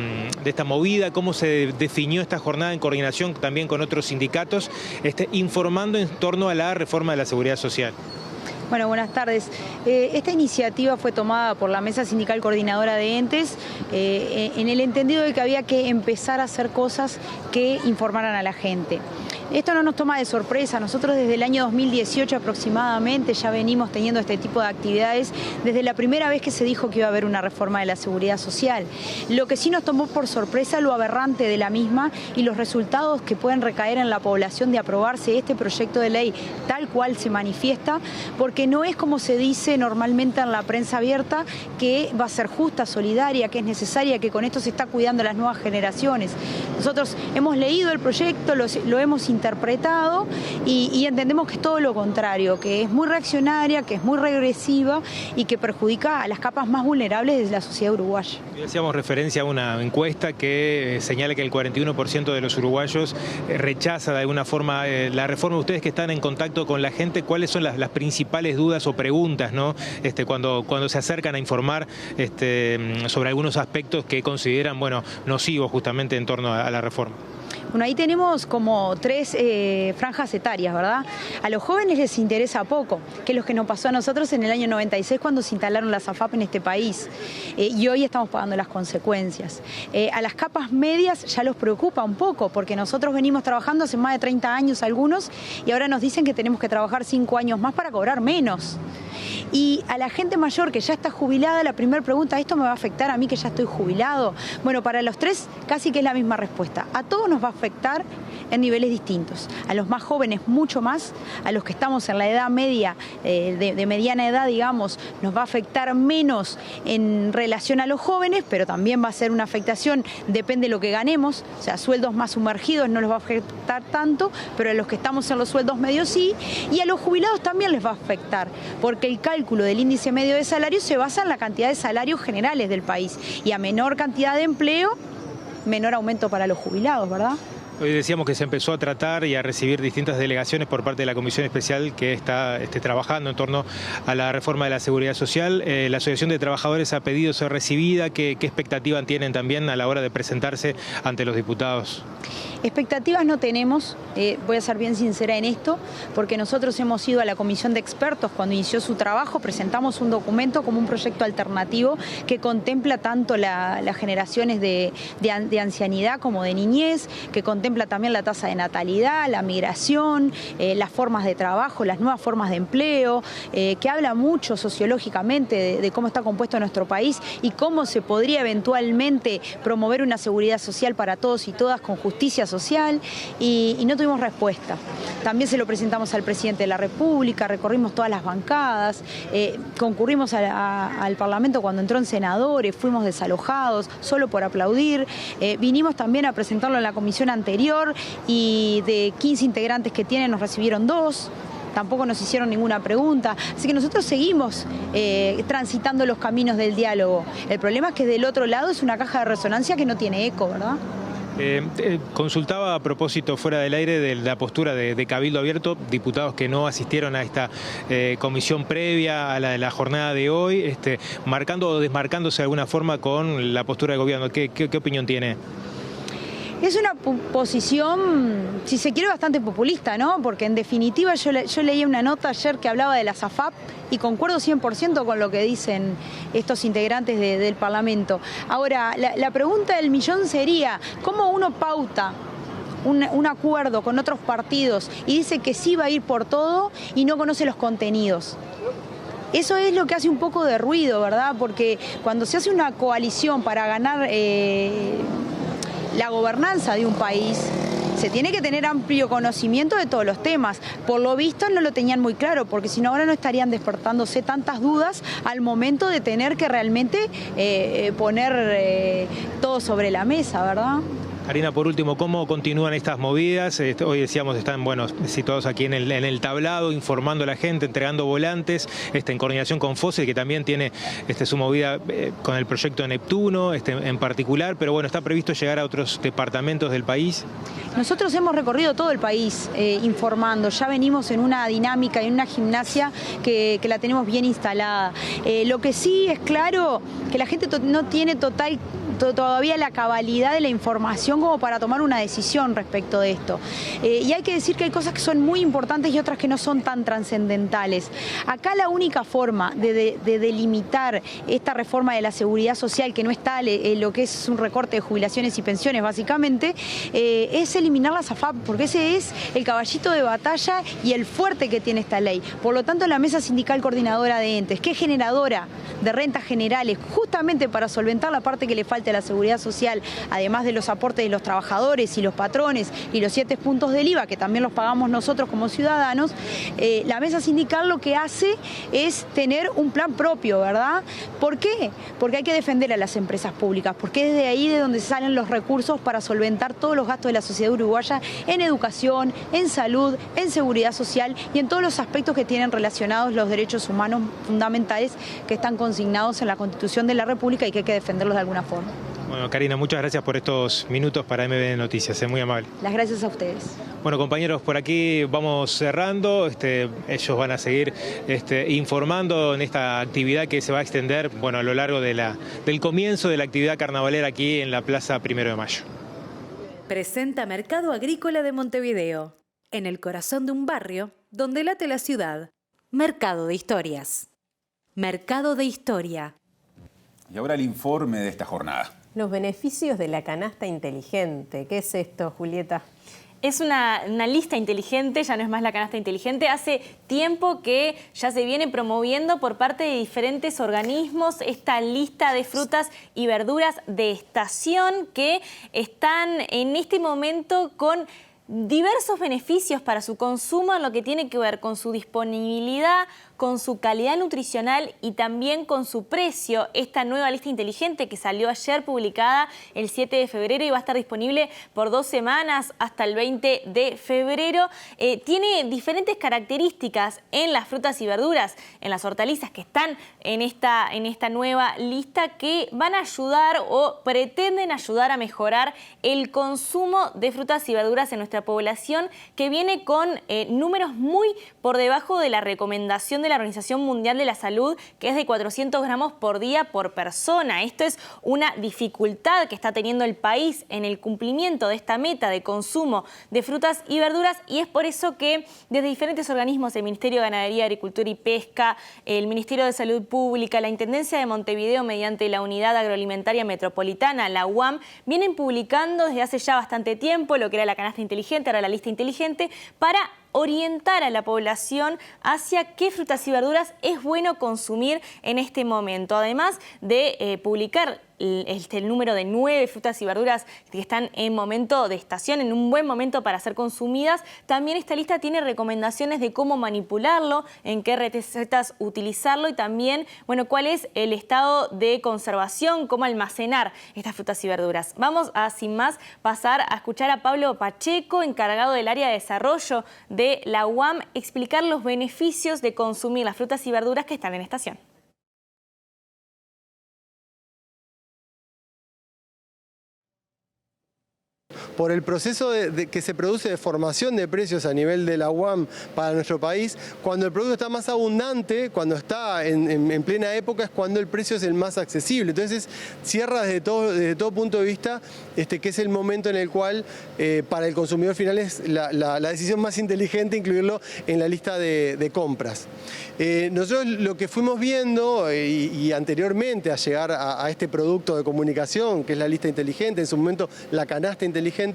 movida? ¿Cómo se definió esta jornada en coordinación también con otros sindicatos? Informando en torno a la reforma de la seguridad social. Bueno, buenas tardes. Esta iniciativa fue tomada por la Mesa Sindical Coordinadora de Entes en el entendido de que había que empezar a hacer cosas que informaran a la gente. Esto no nos toma de sorpresa. Nosotros desde el año 2018 aproximadamente ya venimos teniendo este tipo de actividades desde la primera vez que se dijo que iba a haber una reforma de la seguridad social. Lo que sí nos tomó por sorpresa lo aberrante de la misma y los resultados que pueden recaer en la población de aprobarse este proyecto de ley tal cual se manifiesta, porque no es como se dice normalmente en la prensa abierta, que va a ser justa, solidaria, que es necesaria, que con esto se está cuidando a las nuevas generaciones. Nosotros hemos leído el proyecto, lo hemos interpretado y entendemos que es todo lo contrario, que es muy reaccionaria, que es muy regresiva y que perjudica a las capas más vulnerables de la sociedad uruguaya. Hacíamos referencia a una encuesta que señala que el 41% de los uruguayos rechaza de alguna forma la reforma. Ustedes que están en contacto con la gente, ¿cuáles son las principales dudas o preguntas, ¿no? Cuando se acercan a informar sobre algunos aspectos que consideran nocivos justamente en torno a la reforma? Bueno, ahí tenemos como 3 franjas etarias, ¿verdad? A los jóvenes les interesa poco, que es lo que nos pasó a nosotros en el año 96 cuando se instalaron las AFAP en este país. Y hoy estamos pagando las consecuencias. A las capas medias ya los preocupa un poco, porque nosotros venimos trabajando hace más de 30 años algunos y ahora nos dicen que tenemos que trabajar 5 años más para cobrar menos. Y a la gente mayor que ya está jubilada, la primera pregunta, ¿esto me va a afectar a mí que ya estoy jubilado? Bueno, para los 3 casi que es la misma respuesta. A todos nos va a afectar en niveles distintos. A los más jóvenes mucho más, a los que estamos en la edad media, de mediana edad, digamos, nos va a afectar menos en relación a los jóvenes, pero también va a ser una afectación, depende de lo que ganemos, o sea, sueldos más sumergidos no los va a afectar tanto, pero a los que estamos en los sueldos medios sí, y a los jubilados también les va a afectar, porque el cálculo del índice medio de salario se basa en la cantidad de salarios generales del país, y a menor cantidad de empleo, menor aumento para los jubilados, ¿verdad? Hoy decíamos que se empezó a tratar y a recibir distintas delegaciones por parte de la Comisión Especial que está trabajando en torno a la reforma de la Seguridad Social. La Asociación de Trabajadores ha pedido ser recibida. ¿Qué expectativas tienen también a la hora de presentarse ante los diputados? Expectativas no tenemos, voy a ser bien sincera en esto, porque nosotros hemos ido a la comisión de expertos cuando inició su trabajo, presentamos un documento como un proyecto alternativo que contempla tanto las generaciones de ancianidad como de niñez, que contempla también la tasa de natalidad, la migración, las formas de trabajo, las nuevas formas de empleo, que habla mucho sociológicamente de cómo está compuesto nuestro país y cómo se podría eventualmente promover una seguridad social para todos y todas con justicia social, y no tuvimos respuesta. También se lo presentamos al presidente de la República, recorrimos todas las bancadas, concurrimos al Parlamento cuando entró en senadores, fuimos desalojados solo por aplaudir, vinimos también a presentarlo en la comisión anterior y de 15 integrantes que tienen nos recibieron 2. Tampoco nos hicieron ninguna pregunta. Así que nosotros seguimos transitando los caminos del diálogo. El problema es que del otro lado es una caja de resonancia que no tiene eco, ¿verdad? Consultaba a propósito fuera del aire de la postura de Cabildo Abierto, diputados que no asistieron a esta comisión previa a la jornada de hoy, marcando o desmarcándose de alguna forma con la postura del gobierno. ¿Qué opinión tiene? Es una posición, si se quiere, bastante populista, ¿no? Porque en definitiva yo leí una nota ayer que hablaba de la SAFAP y concuerdo 100% con lo que dicen estos integrantes del Parlamento. Ahora, la pregunta del millón sería, ¿cómo uno pauta un acuerdo con otros partidos y dice que sí va a ir por todo y no conoce los contenidos? Eso es lo que hace un poco de ruido, ¿verdad? Porque cuando se hace una coalición para ganar la gobernanza de un país, se tiene que tener amplio conocimiento de todos los temas. Por lo visto no lo tenían muy claro, porque si no ahora no estarían despertándose tantas dudas al momento de tener que realmente poner todo sobre la mesa, ¿verdad? Karina, por último, ¿cómo continúan estas movidas? Hoy decíamos, están situados aquí en el tablado, informando a la gente, entregando volantes, en coordinación con FOSE, que también tiene su movida con el proyecto Neptuno en particular, pero bueno, ¿está previsto llegar a otros departamentos del país? Nosotros hemos recorrido todo el país informando, ya venimos en una dinámica y en una gimnasia que la tenemos bien instalada. Lo que sí es claro que la gente no tiene todavía la cabalidad de la información como para tomar una decisión respecto de esto. Y hay que decir que hay cosas que son muy importantes y otras que no son tan trascendentales. Acá la única forma de delimitar esta reforma de la seguridad social, que no está lo que es un recorte de jubilaciones y pensiones básicamente, es eliminar la SAFAP, porque ese es el caballito de batalla y el fuerte que tiene esta ley. Por lo tanto, la Mesa Sindical Coordinadora de Entes, que es generadora de rentas generales, justamente para solventar la parte que le falta a la seguridad social, además de los aportes de los trabajadores y los patrones y los 7 puntos del IVA, que también los pagamos nosotros como ciudadanos, la Mesa Sindical lo que hace es tener un plan propio, ¿verdad? ¿Por qué? Porque hay que defender a las empresas públicas, porque es de ahí de donde salen los recursos para solventar todos los gastos de la sociedad uruguaya en educación, en salud, en seguridad social y en todos los aspectos que tienen relacionados los derechos humanos fundamentales que están consignados en la Constitución de la República y que hay que defenderlos de alguna forma. Bueno, Karina, muchas gracias por estos minutos para MBD Noticias, es muy amable. Las gracias a ustedes. Bueno, compañeros, por aquí vamos cerrando. Ellos van a seguir informando en esta actividad que se va a extender a lo largo del comienzo de la actividad carnavalera aquí en la Plaza 1 de Mayo. Presenta Mercado Agrícola de Montevideo, en el corazón de un barrio donde late la ciudad. Mercado de Historias. Mercado de Historia. Y ahora el informe de esta jornada. Los beneficios de la canasta inteligente. ¿Qué es esto, Julieta? Es una lista inteligente, ya no es más la canasta inteligente. Hace tiempo que ya se viene promoviendo por parte de diferentes organismos esta lista de frutas y verduras de estación que están en este momento con diversos beneficios para su consumo en lo que tiene que ver con su disponibilidad, con su calidad nutricional y también con su precio. Esta nueva lista inteligente que salió ayer publicada el 7 de febrero y va a estar disponible por 2 semanas hasta el 20 de febrero, tiene diferentes características en las frutas y verduras, en las hortalizas que están en esta nueva lista, que van a ayudar o pretenden ayudar a mejorar el consumo de frutas y verduras en nuestra población, que viene con números muy por debajo de la recomendación de la Organización Mundial de la Salud, que es de 400 gramos por día por persona. Esto es una dificultad que está teniendo el país en el cumplimiento de esta meta de consumo de frutas y verduras, y es por eso que desde diferentes organismos, el Ministerio de Ganadería, Agricultura y Pesca, el Ministerio de Salud Pública, la Intendencia de Montevideo mediante la Unidad Agroalimentaria Metropolitana, la UAM, vienen publicando desde hace ya bastante tiempo lo que era la canasta inteligente, ahora la lista inteligente, para orientar a la población hacia qué frutas y verduras es bueno consumir en este momento. Además de publicar el número de 9 frutas y verduras que están en momento de estación, en un buen momento para ser consumidas, también esta lista tiene recomendaciones de cómo manipularlo, en qué recetas utilizarlo y también, bueno, cuál es el estado de conservación, cómo almacenar estas frutas y verduras. Vamos a, sin más, pasar a escuchar a Pablo Pacheco, encargado del área de desarrollo de la UAM, explicar los beneficios de consumir las frutas y verduras que están en estación. Por el proceso que se produce de formación de precios a nivel de la UAM para nuestro país, cuando el producto está más abundante, cuando está en plena época, es cuando el precio es el más accesible. Entonces cierra desde todo punto de vista que es el momento en el cual para el consumidor final es la decisión más inteligente incluirlo en la lista de compras. Nosotros lo que fuimos viendo y anteriormente a llegar a este producto de comunicación, que es la lista inteligente, en su momento la canasta inteligente,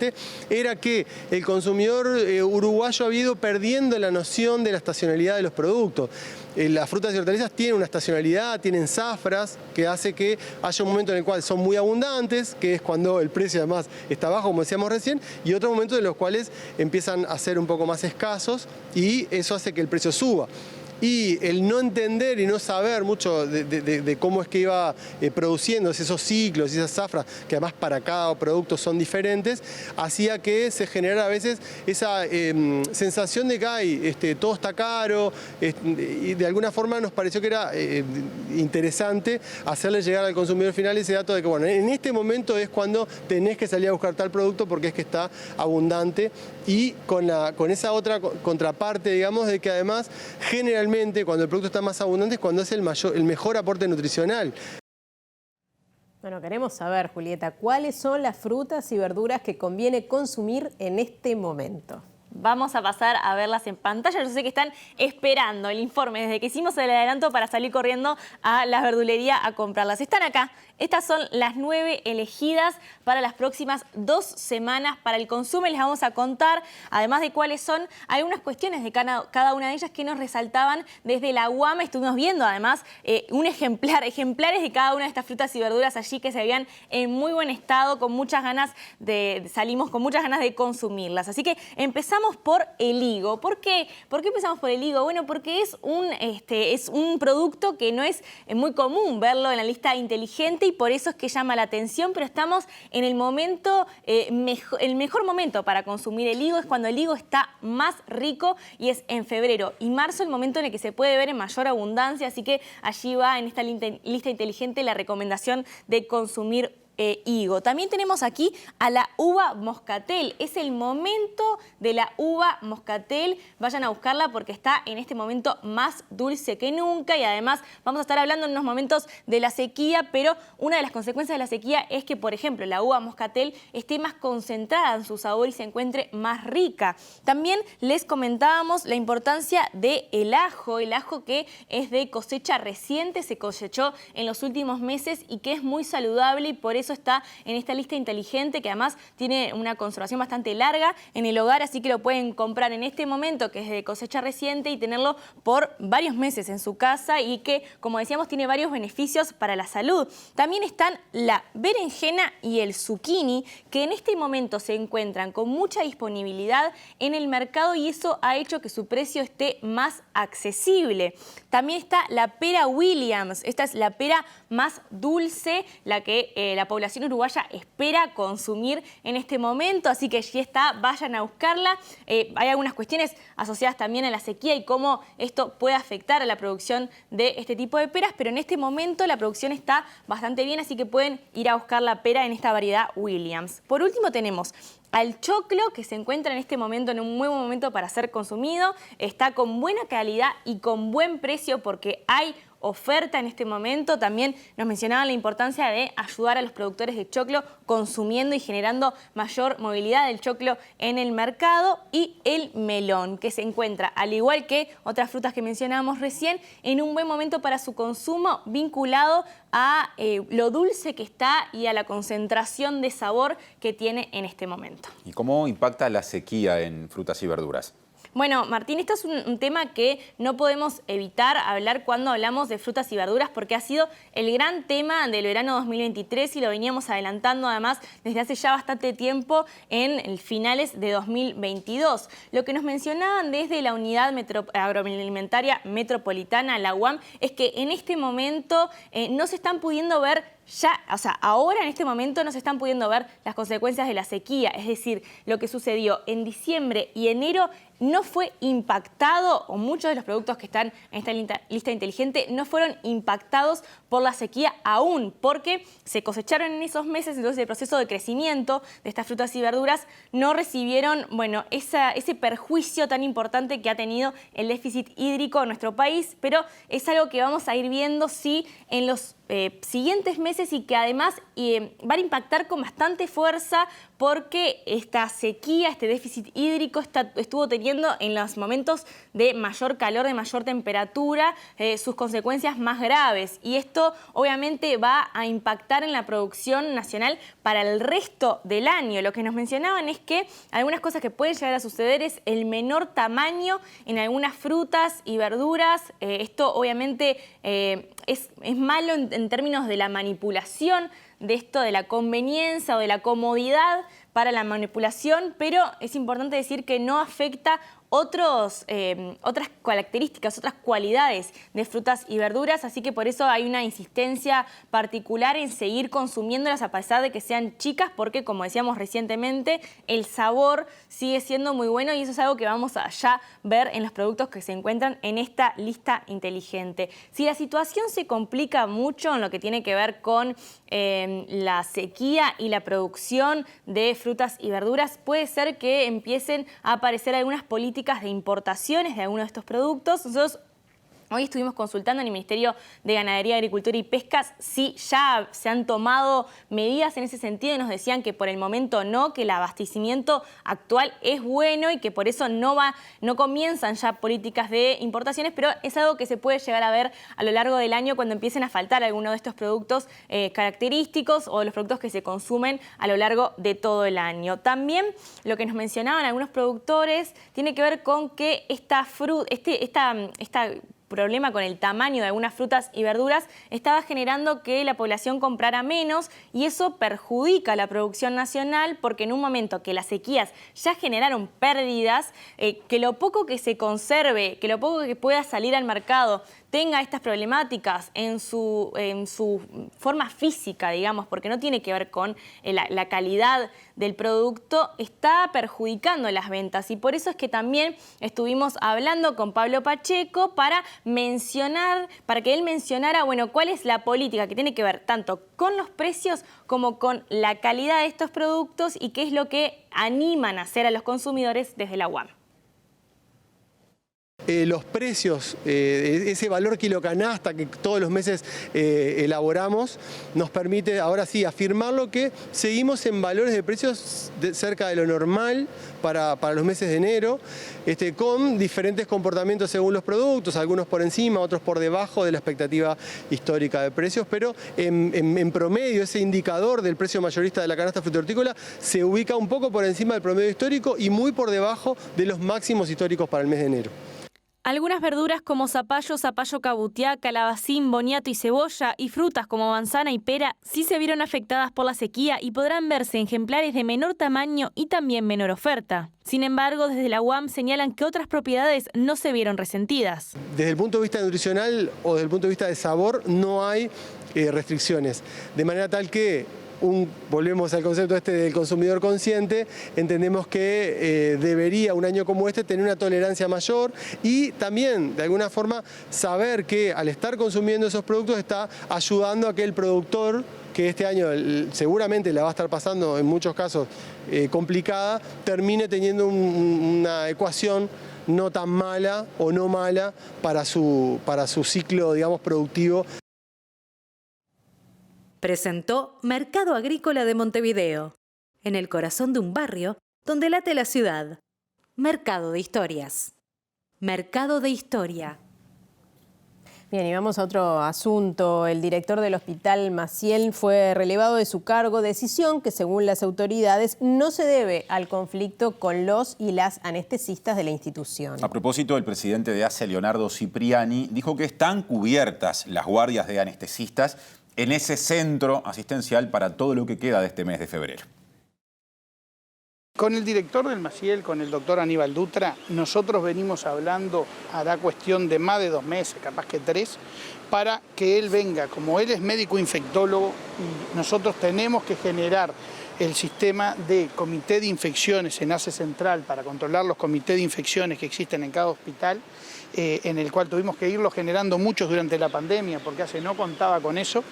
era que el consumidor uruguayo había ido perdiendo la noción de la estacionalidad de los productos. Las frutas y hortalizas tienen una estacionalidad, tienen zafras, que hace que haya un momento en el cual son muy abundantes, que es cuando el precio además está bajo, como decíamos recién, y otros momentos en los cuales empiezan a ser un poco más escasos y eso hace que el precio suba. Y el no entender y no saber mucho de cómo es que iba produciéndose esos ciclos y esas zafras, que además para cada producto son diferentes, hacía que se generara a veces esa sensación de que todo está caro, y de alguna forma nos pareció que era interesante hacerle llegar al consumidor final ese dato de que, bueno, en este momento es cuando tenés que salir a buscar tal producto porque es que está abundante, y con esa otra contraparte, digamos, de que además generalmente cuando el producto está más abundante es cuando es el mejor aporte nutricional. Bueno, queremos saber, Julieta, ¿cuáles son las frutas y verduras que conviene consumir en este momento? Vamos a pasar a verlas en pantalla. Yo sé que están esperando el informe desde que hicimos el adelanto para salir corriendo a la verdulería a comprarlas. Están acá. Estas son las 9 elegidas para las próximas 2 semanas para el consumo. Les vamos a contar, además de cuáles son, algunas cuestiones de cada una de ellas que nos resaltaban desde la UAM. Estuvimos viendo además ejemplares de cada una de estas frutas y verduras allí que se veían en muy buen estado, con muchas ganas salimos con muchas ganas de consumirlas. Así que empezamos por el higo. ¿Por qué? ¿Por qué empezamos por el higo? Bueno, porque es un producto que no es muy común verlo en la lista inteligente y por eso es que llama la atención, pero estamos en el momento, el mejor momento para consumir el higo es cuando el higo está más rico y es en febrero y marzo el momento en el que se puede ver en mayor abundancia, así que allí va en esta lista inteligente la recomendación de consumir higo. También tenemos aquí a la uva moscatel. Es el momento de la uva moscatel. Vayan a buscarla porque está en este momento más dulce que nunca y además vamos a estar hablando en unos momentos de la sequía, pero una de las consecuencias de la sequía es que, por ejemplo, la uva moscatel esté más concentrada en su sabor y se encuentre más rica. También les comentábamos la importancia del ajo, el ajo que es de cosecha reciente, se cosechó en los últimos meses y que es muy saludable y por eso eso está en esta lista inteligente que además tiene una conservación bastante larga en el hogar, así que lo pueden comprar en este momento que es de cosecha reciente y tenerlo por varios meses en su casa y que, como decíamos, tiene varios beneficios para la salud. También están la berenjena y el zucchini, que en este momento se encuentran con mucha disponibilidad en el mercado y eso ha hecho que su precio esté más accesible. También está la pera Williams. Esta es la pera más dulce, la que la población uruguaya espera consumir en este momento, así que si está, vayan a buscarla. Hay algunas cuestiones asociadas también a la sequía y cómo esto puede afectar a la producción de este tipo de peras, pero en este momento la producción está bastante bien, así que pueden ir a buscar la pera en esta variedad Williams. Por último tenemos al choclo, que se encuentra en este momento en un muy buen momento para ser consumido. Está con buena calidad y con buen precio porque hay oferta en este momento. También nos mencionaban la importancia de ayudar a los productores de choclo consumiendo y generando mayor movilidad del choclo en el mercado. Y el melón, que se encuentra, al igual que otras frutas que mencionábamos recién, en un buen momento para su consumo, vinculado a lo dulce que está y a la concentración de sabor que tiene en este momento. ¿Y cómo impacta la sequía en frutas y verduras? Bueno, Martín, esto es un tema que no podemos evitar hablar cuando hablamos de frutas y verduras porque ha sido el gran tema del verano 2023 y lo veníamos adelantando además desde hace ya bastante tiempo en finales de 2022. Lo que nos mencionaban desde la Unidad Agroalimentaria Metropolitana, la UAM, es que en este momento no se están pudiendo ver ahora en este momento no se están pudiendo ver las consecuencias de la sequía, es decir, lo que sucedió en diciembre y enero no fue impactado, o muchos de los productos que están en esta lista inteligente no fueron impactados por la sequía aún, porque se cosecharon en esos meses, entonces el proceso de crecimiento de estas frutas y verduras no recibieron, bueno, ese perjuicio tan importante que ha tenido el déficit hídrico en nuestro país, pero es algo que vamos a ir viendo, sí, en los siguientes meses y que además van a impactar con bastante fuerza porque esta sequía, este déficit hídrico estuvo teniendo en los momentos de mayor calor, de mayor temperatura, sus consecuencias más graves. Y esto obviamente va a impactar en la producción nacional para el resto del año. Lo que nos mencionaban es que algunas cosas que pueden llegar a suceder es el menor tamaño en algunas frutas y verduras. Esto obviamente es malo en términos de la manipulación de esto, de la conveniencia o de la comodidad para la manipulación, pero es importante decir que no afecta otras características, otras cualidades de frutas y verduras, así que por eso hay una insistencia particular en seguir consumiéndolas a pesar de que sean chicas, porque como decíamos recientemente, el sabor sigue siendo muy bueno y eso es algo que vamos a ya ver en los productos que se encuentran en esta lista inteligente. Si la situación se complica mucho en lo que tiene que ver con la sequía y la producción de frutas y verduras, puede ser que empiecen a aparecer algunas políticas de importaciones de algunos de estos productos. Nosotros hoy estuvimos consultando en el Ministerio de Ganadería, Agricultura y Pescas si ya se han tomado medidas en ese sentido y nos decían que por el momento no, que el abastecimiento actual es bueno y que por eso no comienzan ya políticas de importaciones, pero es algo que se puede llegar a ver a lo largo del año cuando empiecen a faltar algunos de estos productos característicos o de los productos que se consumen a lo largo de todo el año. También lo que nos mencionaban algunos productores tiene que ver con que esta problema con el tamaño de algunas frutas y verduras estaba generando que la población comprara menos y eso perjudica la producción nacional porque en un momento que las sequías ya generaron pérdidas, que lo poco que se conserve, que lo poco que pueda salir al mercado tenga estas problemáticas en su forma física, digamos, porque no tiene que ver con la calidad del producto, está perjudicando las ventas. Y por eso es que también estuvimos hablando con Pablo Pacheco para que él mencionara, bueno, cuál es la política que tiene que ver tanto con los precios como con la calidad de estos productos y qué es lo que animan a hacer a los consumidores desde la UAM. los precios, ese valor kilocanasta que todos los meses elaboramos, nos permite ahora sí afirmarlo que seguimos en valores de precios cerca de lo normal para los meses de enero, con diferentes comportamientos según los productos, algunos por encima, otros por debajo de la expectativa histórica de precios, pero en promedio ese indicador del precio mayorista de la canasta frutícola se ubica un poco por encima del promedio histórico y muy por debajo de los máximos históricos para el mes de enero. Algunas verduras como zapallo, zapallo cabutiá, calabacín, boniato y cebolla, y frutas como manzana y pera sí se vieron afectadas por la sequía y podrán verse en ejemplares de menor tamaño y también menor oferta. Sin embargo, desde la UAM señalan que otras propiedades no se vieron resentidas. Desde el punto de vista nutricional o desde el punto de vista de sabor no hay restricciones, de manera tal que volvemos al concepto del consumidor consciente, entendemos que debería un año como este tener una tolerancia mayor y también de alguna forma saber que al estar consumiendo esos productos está ayudando a que el productor, que este año seguramente la va a estar pasando en muchos casos complicada, termine teniendo una ecuación no tan mala o no mala para su ciclo, digamos, productivo. Presentó Mercado Agrícola de Montevideo, en el corazón de un barrio donde late la ciudad. Mercado de Historias. Mercado de Historia. Bien, y vamos a otro asunto. El director del Hospital Maciel fue relevado de su cargo, decisión que según las autoridades no se debe al conflicto con los y las anestesistas de la institución. A propósito, el presidente de ACE, Leonardo Cipriani, dijo que están cubiertas las guardias de anestesistas en ese centro asistencial para todo lo que queda de este mes de febrero. Con el director del Maciel, con el doctor Aníbal Dutra, nosotros venimos hablando, hará cuestión de más de 2 meses, capaz que 3, para que él venga. Como él es médico infectólogo, y nosotros tenemos que generar el sistema de comité de infecciones en ACE Central para controlar los comités de infecciones que existen en cada hospital, en el cual tuvimos que irlo generando muchos durante la pandemia, porque ACE no contaba con eso.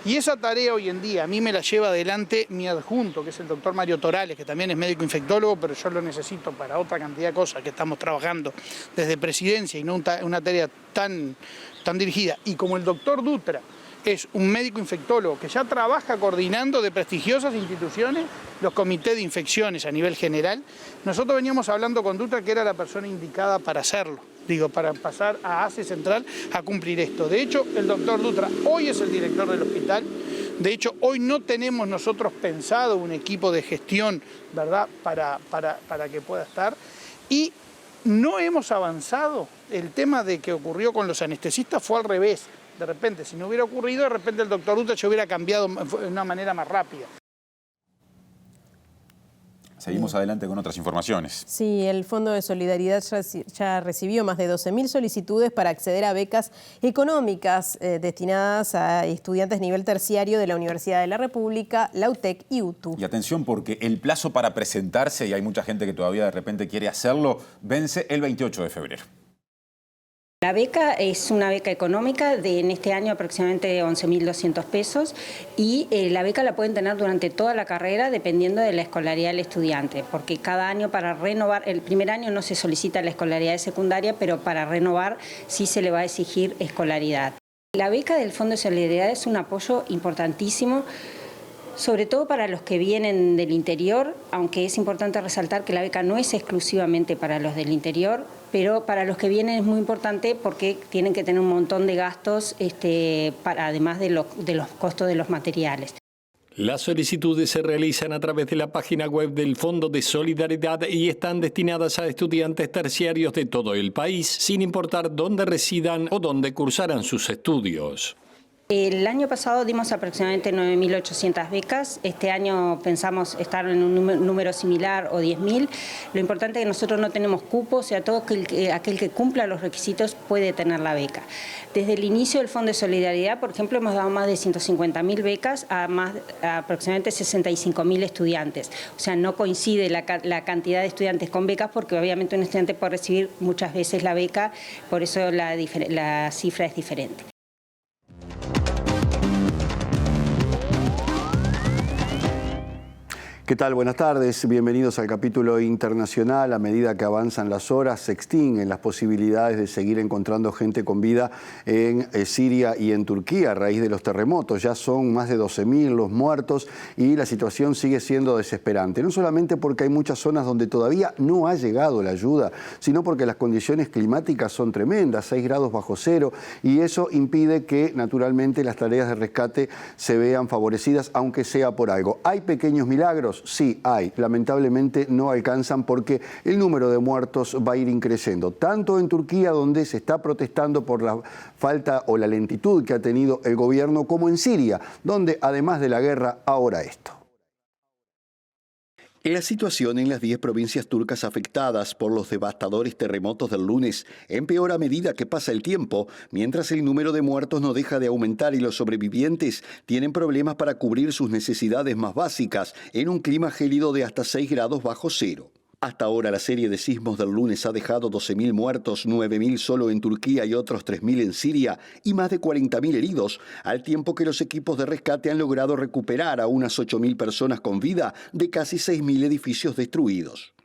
Y esa tarea hoy en día a mí me la lleva adelante mi adjunto, que es el doctor Mario Torales, que también es médico infectólogo, pero yo lo necesito para otra cantidad de cosas que estamos trabajando desde presidencia y no una tarea tan dirigida. Y como el doctor Dutra es un médico infectólogo que ya trabaja coordinando de prestigiosas instituciones los comités de infecciones a nivel general, nosotros veníamos hablando con Dutra que era la persona indicada para hacerlo. Para pasar a ACE Central a cumplir esto. De hecho, el doctor Dutra hoy es el director del hospital. De hecho, hoy no tenemos nosotros pensado un equipo de gestión, ¿verdad?, para que pueda estar. Y no hemos avanzado. El tema de que ocurrió con los anestesistas fue al revés. De repente, si no hubiera ocurrido, de repente el doctor Dutra se hubiera cambiado de una manera más rápida. Seguimos adelante con otras informaciones. Sí, el Fondo de Solidaridad ya recibió más de 12.000 solicitudes para acceder a becas económicas destinadas a estudiantes nivel terciario de la Universidad de la República, la UTEC y UTU. Y atención porque el plazo para presentarse, y hay mucha gente que todavía de repente quiere hacerlo, vence el 28 de febrero. La beca es una beca económica en este año aproximadamente 11.200 pesos y la beca la pueden tener durante toda la carrera dependiendo de la escolaridad del estudiante, porque cada año para renovar, el primer año no se solicita la escolaridad de secundaria, pero para renovar sí se le va a exigir escolaridad. La beca del Fondo de Solidaridad es un apoyo importantísimo, sobre todo para los que vienen del interior, aunque es importante resaltar que la beca no es exclusivamente para los del interior, pero para los que vienen es muy importante porque tienen que tener un montón de gastos, además de los costos de los materiales. Las solicitudes se realizan a través de la página web del Fondo de Solidaridad y están destinadas a estudiantes terciarios de todo el país, sin importar dónde residan o dónde cursaran sus estudios. El año pasado dimos aproximadamente 9.800 becas, este año pensamos estar en un número similar o 10.000. Lo importante es que nosotros no tenemos cupos, o sea, todo aquel que cumpla los requisitos puede tener la beca. Desde el inicio del Fondo de Solidaridad, por ejemplo, hemos dado más de 150.000 becas a aproximadamente 65.000 estudiantes. O sea, no coincide la cantidad de estudiantes con becas porque obviamente un estudiante puede recibir muchas veces la beca, por eso la cifra es diferente. ¿Qué tal? Buenas tardes. Bienvenidos al capítulo internacional. A medida que avanzan las horas, se extinguen las posibilidades de seguir encontrando gente con vida en Siria y en Turquía a raíz de los terremotos. Ya son más de 12.000 los muertos y la situación sigue siendo desesperante. No solamente porque hay muchas zonas donde todavía no ha llegado la ayuda, sino porque las condiciones climáticas son tremendas, 6 grados bajo cero, y eso impide que naturalmente las tareas de rescate se vean favorecidas, aunque sea por algo. ¿Hay pequeños milagros? Sí, hay. Lamentablemente no alcanzan porque el número de muertos va a ir increciendo. Tanto en Turquía, donde se está protestando por la falta o la lentitud que ha tenido el gobierno, como en Siria, donde además de la guerra, ahora esto. La situación en las 10 provincias turcas afectadas por los devastadores terremotos del lunes empeora a medida que pasa el tiempo, mientras el número de muertos no deja de aumentar y los sobrevivientes tienen problemas para cubrir sus necesidades más básicas en un clima gélido de hasta 6 grados bajo cero. Hasta ahora la serie de sismos del lunes ha dejado 12.000 muertos, 9.000 solo en Turquía y otros 3.000 en Siria y más de 40.000 heridos, al tiempo que los equipos de rescate han logrado recuperar a unas 8.000 personas con vida de casi 6.000 edificios destruidos.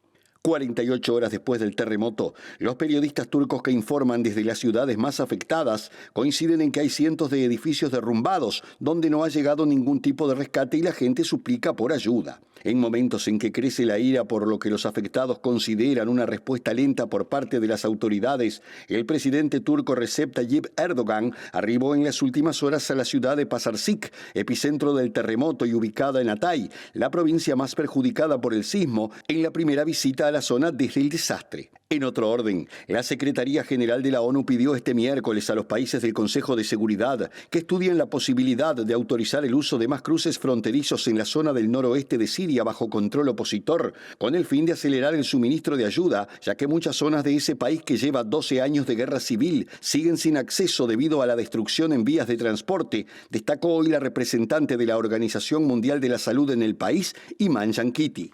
48 horas después del terremoto, los periodistas turcos que informan desde las ciudades más afectadas coinciden en que hay cientos de edificios derrumbados donde no ha llegado ningún tipo de rescate y la gente suplica por ayuda. En momentos en que crece la ira por lo que los afectados consideran una respuesta lenta por parte de las autoridades, el presidente turco Recep Tayyip Erdogan arribó en las últimas horas a la ciudad de Pasarsik, epicentro del terremoto y ubicada en Hatay, la provincia más perjudicada por el sismo, en la primera visita a la zona desde el desastre. En otro orden, la Secretaría General de la ONU pidió este miércoles a los países del Consejo de Seguridad que estudien la posibilidad de autorizar el uso de más cruces fronterizos en la zona del noroeste de Siria bajo control opositor, con el fin de acelerar el suministro de ayuda, ya que muchas zonas de ese país que lleva 12 años de guerra civil siguen sin acceso debido a la destrucción en vías de transporte, destacó hoy la representante de la Organización Mundial de la Salud en el país, Iman Yankiti.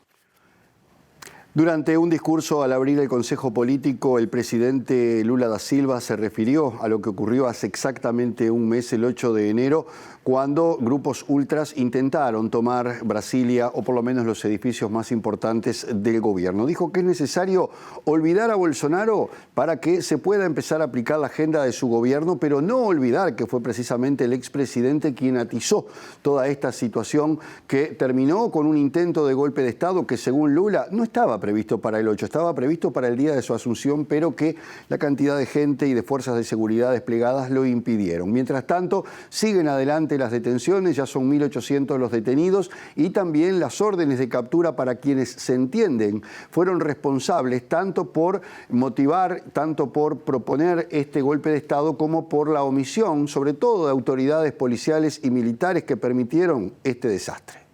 Durante un discurso al abrir el Consejo Político, el presidente Lula da Silva se refirió a lo que ocurrió hace exactamente un mes, el 8 de enero, cuando grupos ultras intentaron tomar Brasilia o por lo menos los edificios más importantes del gobierno. Dijo que es necesario olvidar a Bolsonaro para que se pueda empezar a aplicar la agenda de su gobierno, pero no olvidar que fue precisamente el expresidente quien atizó toda esta situación que terminó con un intento de golpe de Estado que, según Lula, no estaba previsto para el 8, estaba previsto para el día de su asunción, pero que la cantidad de gente y de fuerzas de seguridad desplegadas lo impidieron. Mientras tanto, siguen adelante las detenciones, ya son 1.800 los detenidos y también las órdenes de captura para quienes se entienden fueron responsables tanto por motivar, tanto por proponer este golpe de Estado como por la omisión, sobre todo de autoridades policiales y militares que permitieron este desastre.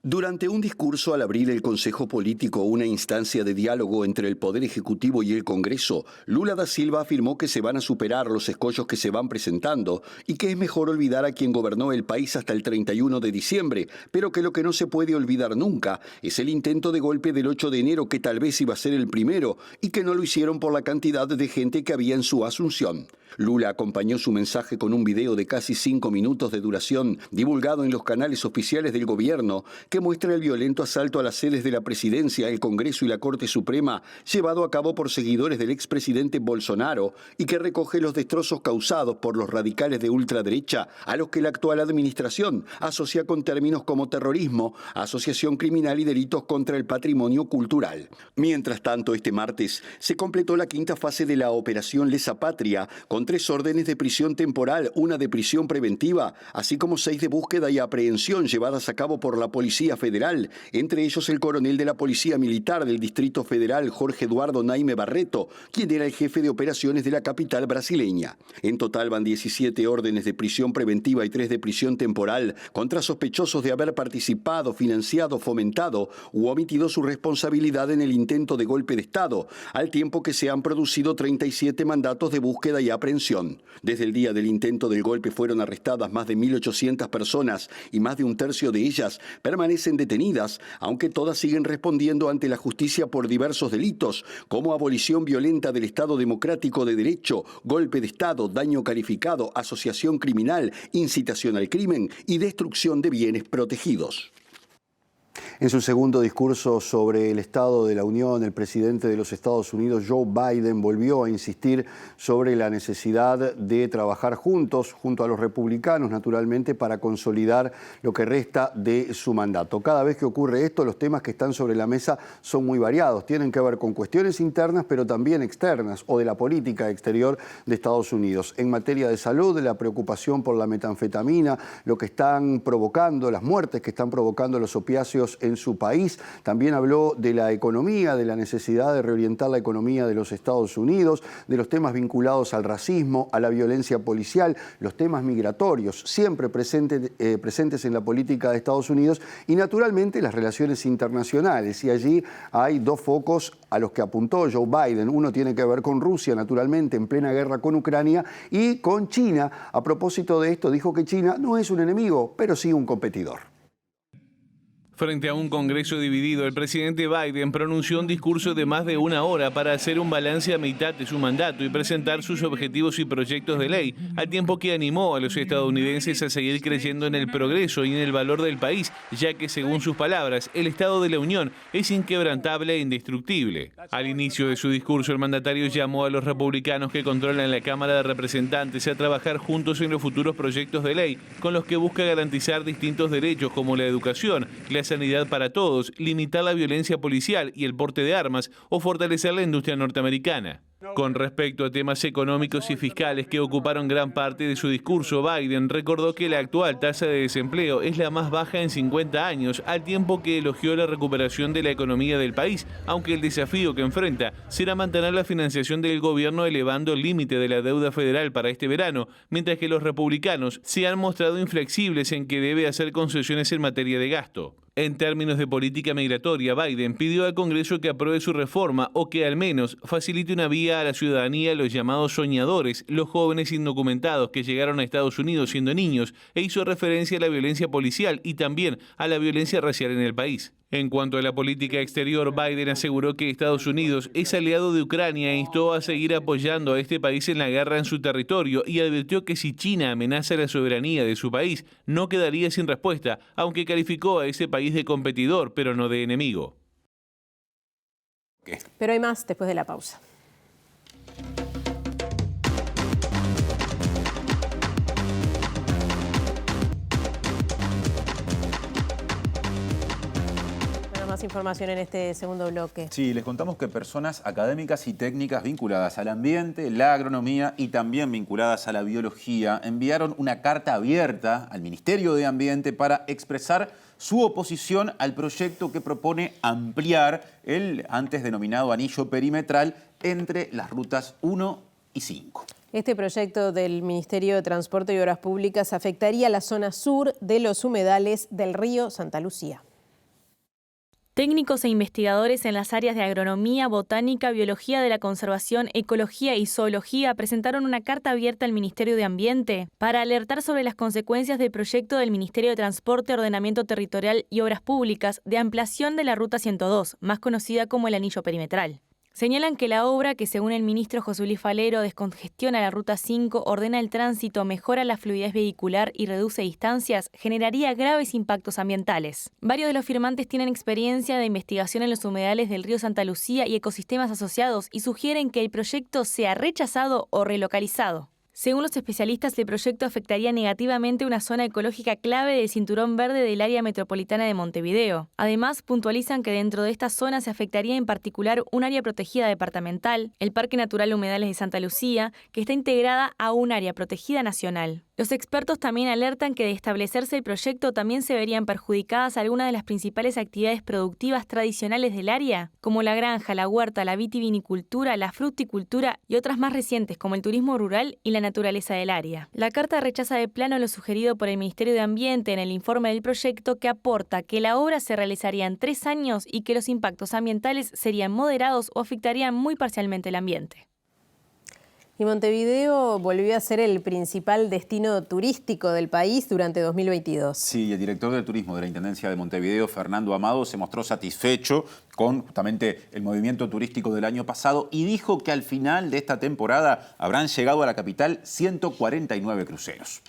Durante un discurso al abrir el Consejo Político, una instancia de diálogo entre el Poder Ejecutivo y el Congreso, Lula da Silva afirmó que se van a superar los escollos que se van presentando y que es mejor olvidar a quien gobernó el país hasta el 31 de diciembre, pero que lo que no se puede olvidar nunca es el intento de golpe del 8 de enero, que tal vez iba a ser el primero y que no lo hicieron por la cantidad de gente que había en su asunción. Lula acompañó su mensaje con un video de casi 5 minutos de duración, divulgado en los canales oficiales del gobierno, que muestra el violento asalto a las sedes de la presidencia, el Congreso y la Corte Suprema, llevado a cabo por seguidores del expresidente Bolsonaro, y que recoge los destrozos causados por los radicales de ultraderecha, a los que la actual administración asocia con términos como terrorismo, asociación criminal y delitos contra el patrimonio cultural. Mientras tanto, este martes se completó la quinta fase de la operación Lesa Patria, con 3 órdenes de prisión temporal, una de prisión preventiva, así como 6 de búsqueda y aprehensión llevadas a cabo por la Policía Federal, entre ellos el coronel de la Policía Militar del Distrito Federal, Jorge Eduardo Naime Barreto, quien era el jefe de operaciones de la capital brasileña. En total van 17 órdenes de prisión preventiva y 3 de prisión temporal contra sospechosos de haber participado, financiado, fomentado u omitido su responsabilidad en el intento de golpe de Estado, al tiempo que se han producido 37 mandatos de búsqueda y aprehensión. Desde el día del intento del golpe fueron arrestadas más de 1.800 personas y más de un tercio de ellas permanecen detenidas, aunque todas siguen respondiendo ante la justicia por diversos delitos, como abolición violenta del Estado Democrático de Derecho, golpe de Estado, daño calificado, asociación criminal, incitación al crimen y destrucción de bienes protegidos. En su segundo discurso sobre el Estado de la Unión, el presidente de los Estados Unidos, Joe Biden, volvió a insistir sobre la necesidad de trabajar juntos, junto a los republicanos, naturalmente, para consolidar lo que resta de su mandato. Cada vez que ocurre esto, los temas que están sobre la mesa son muy variados. Tienen que ver con cuestiones internas, pero también externas, o de la política exterior de Estados Unidos. En materia de salud, la preocupación por la metanfetamina, lo que están provocando, las muertes que están provocando los opiáceos en su país. También habló de la economía, de la necesidad de reorientar la economía de los Estados Unidos, de los temas vinculados al racismo, a la violencia policial, los temas migratorios, siempre presentes en la política de Estados Unidos, y naturalmente las relaciones internacionales. Y allí hay dos focos a los que apuntó Joe Biden. Uno tiene que ver con Rusia, naturalmente, en plena guerra con Ucrania, y con China. A propósito de esto, dijo que China no es un enemigo, pero sí un competidor. Frente a un Congreso dividido, el presidente Biden pronunció un discurso de más de una hora para hacer un balance a mitad de su mandato y presentar sus objetivos y proyectos de ley, al tiempo que animó a los estadounidenses a seguir creyendo en el progreso y en el valor del país, ya que, según sus palabras, el Estado de la Unión es inquebrantable e indestructible. Al inicio de su discurso, el mandatario llamó a los republicanos que controlan la Cámara de Representantes a trabajar juntos en los futuros proyectos de ley, con los que busca garantizar distintos derechos como la educación, la sanidad para todos, limitar la violencia policial y el porte de armas o fortalecer la industria norteamericana. Con respecto a temas económicos y fiscales que ocuparon gran parte de su discurso, Biden recordó que la actual tasa de desempleo es la más baja en 50 años, al tiempo que elogió la recuperación de la economía del país, aunque el desafío que enfrenta será mantener la financiación del gobierno elevando el límite de la deuda federal para este verano, mientras que los republicanos se han mostrado inflexibles en que debe hacer concesiones en materia de gasto. En términos de política migratoria, Biden pidió al Congreso que apruebe su reforma o que al menos facilite una vía a la ciudadanía a los llamados soñadores, los jóvenes indocumentados que llegaron a Estados Unidos siendo niños, e hizo referencia a la violencia policial y también a la violencia racial en el país. En cuanto a la política exterior, Biden aseguró que Estados Unidos es aliado de Ucrania e instó a seguir apoyando a este país en la guerra en su territorio y advirtió que si China amenaza la soberanía de su país, no quedaría sin respuesta, aunque calificó a ese país de competidor, pero no de enemigo. Pero hay más después de la pausa. Más información en este segundo bloque. Sí, les contamos que personas académicas y técnicas vinculadas al ambiente, la agronomía y también vinculadas a la biología enviaron una carta abierta al Ministerio de Ambiente para expresar su oposición al proyecto que propone ampliar el antes denominado anillo perimetral entre las rutas 1 y 5. Este proyecto del Ministerio de Transporte y Obras Públicas afectaría la zona sur de los humedales del río Santa Lucía. Técnicos e investigadores en las áreas de agronomía, botánica, biología de la conservación, ecología y zoología presentaron una carta abierta al Ministerio de Ambiente para alertar sobre las consecuencias del proyecto del Ministerio de Transporte, Ordenamiento Territorial y Obras Públicas de ampliación de la Ruta 102, más conocida como el Anillo Perimetral. Señalan que la obra, que según el ministro José Luis Falero descongestiona la Ruta 5, ordena el tránsito, mejora la fluidez vehicular y reduce distancias, generaría graves impactos ambientales. Varios de los firmantes tienen experiencia de investigación en los humedales del río Santa Lucía y ecosistemas asociados y sugieren que el proyecto sea rechazado o relocalizado. Según los especialistas, el proyecto afectaría negativamente una zona ecológica clave del cinturón verde del área metropolitana de Montevideo. Además, puntualizan que dentro de esta zona se afectaría en particular un área protegida departamental, el Parque Natural Humedales de Santa Lucía, que está integrada a un área protegida nacional. Los expertos también alertan que de establecerse el proyecto también se verían perjudicadas algunas de las principales actividades productivas tradicionales del área, como la granja, la huerta, la vitivinicultura, la fruticultura y otras más recientes como el turismo rural y la naturaleza del área. La carta rechaza de plano lo sugerido por el Ministerio de Ambiente en el informe del proyecto, que aporta que la obra se realizaría en 3 años y que los impactos ambientales serían moderados o afectarían muy parcialmente el ambiente. Y Montevideo volvió a ser el principal destino turístico del país durante 2022. Sí, el director del turismo de la Intendencia de Montevideo, Fernando Amado, se mostró satisfecho con justamente el movimiento turístico del año pasado y dijo que al final de esta temporada habrán llegado a la capital 149 cruceros.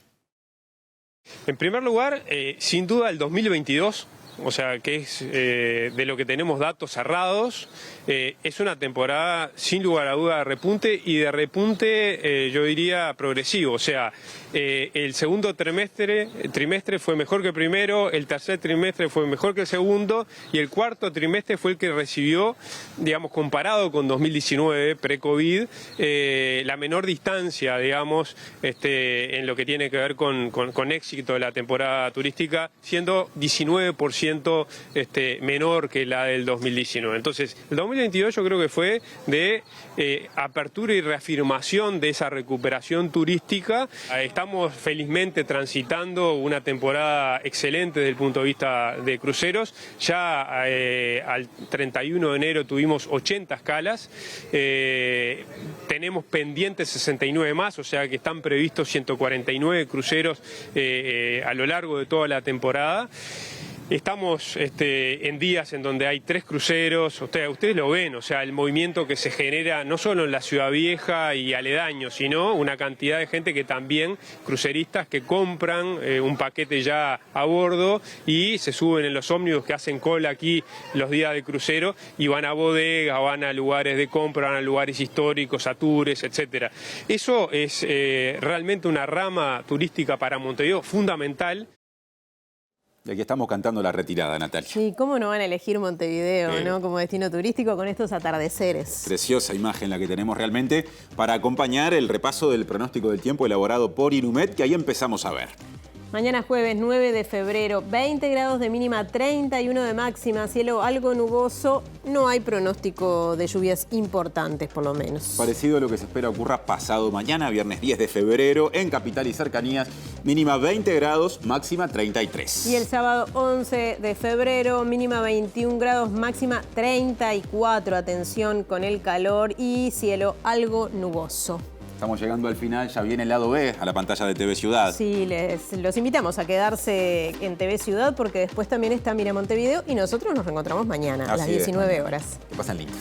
En primer lugar, sin duda el 2022 o sea, que es de lo que tenemos datos cerrados, es una temporada sin lugar a duda de repunte, y de repunte yo diría progresivo. O sea, el segundo trimestre fue mejor que el primero, el tercer trimestre fue mejor que el segundo, y el cuarto trimestre fue el que recibió, digamos, comparado con 2019, pre-COVID, la menor distancia, digamos, en lo que tiene que ver con éxito de la temporada turística, siendo 19% menor que la del 2019. Entonces, el 2022 yo creo que fue de apertura y reafirmación de esa recuperación turística. Estamos felizmente transitando una temporada excelente desde el punto de vista de cruceros. Ya al 31 de enero tuvimos 80 escalas, tenemos pendientes 69 más, o sea que están previstos 149 cruceros a lo largo de toda la temporada. Estamos en días en donde hay 3 cruceros, ustedes lo ven, o sea, el movimiento que se genera no solo en la Ciudad Vieja y aledaños, sino una cantidad de gente que también, cruceristas que compran un paquete ya a bordo y se suben en los ómnibus que hacen cola aquí los días de crucero y van a bodegas, van a lugares de compra, van a lugares históricos, a tours, etcétera. Eso es realmente una rama turística para Montevideo fundamental. Y aquí estamos cantando la retirada, Natalia. Sí, ¿cómo no van a elegir Montevideo, ¿no? Como destino turístico con estos atardeceres? Preciosa imagen la que tenemos realmente para acompañar el repaso del pronóstico del tiempo elaborado por Inumet, que ahí empezamos a ver. Mañana jueves 9 de febrero, 20 grados de mínima, 31 de máxima, cielo algo nuboso, no hay pronóstico de lluvias importantes por lo menos. Parecido a lo que se espera ocurra pasado mañana, viernes 10 de febrero, en capital y cercanías, mínima 20 grados, máxima 33. Y el sábado 11 de febrero, mínima 21 grados, máxima 34, atención con el calor y cielo algo nuboso. Estamos llegando al final, ya viene el lado B a la pantalla de TV Ciudad. Sí, los invitamos a quedarse en TV Ciudad porque después también está Mira Montevideo y nosotros nos reencontramos mañana a las 19 horas. Que pasen lindo.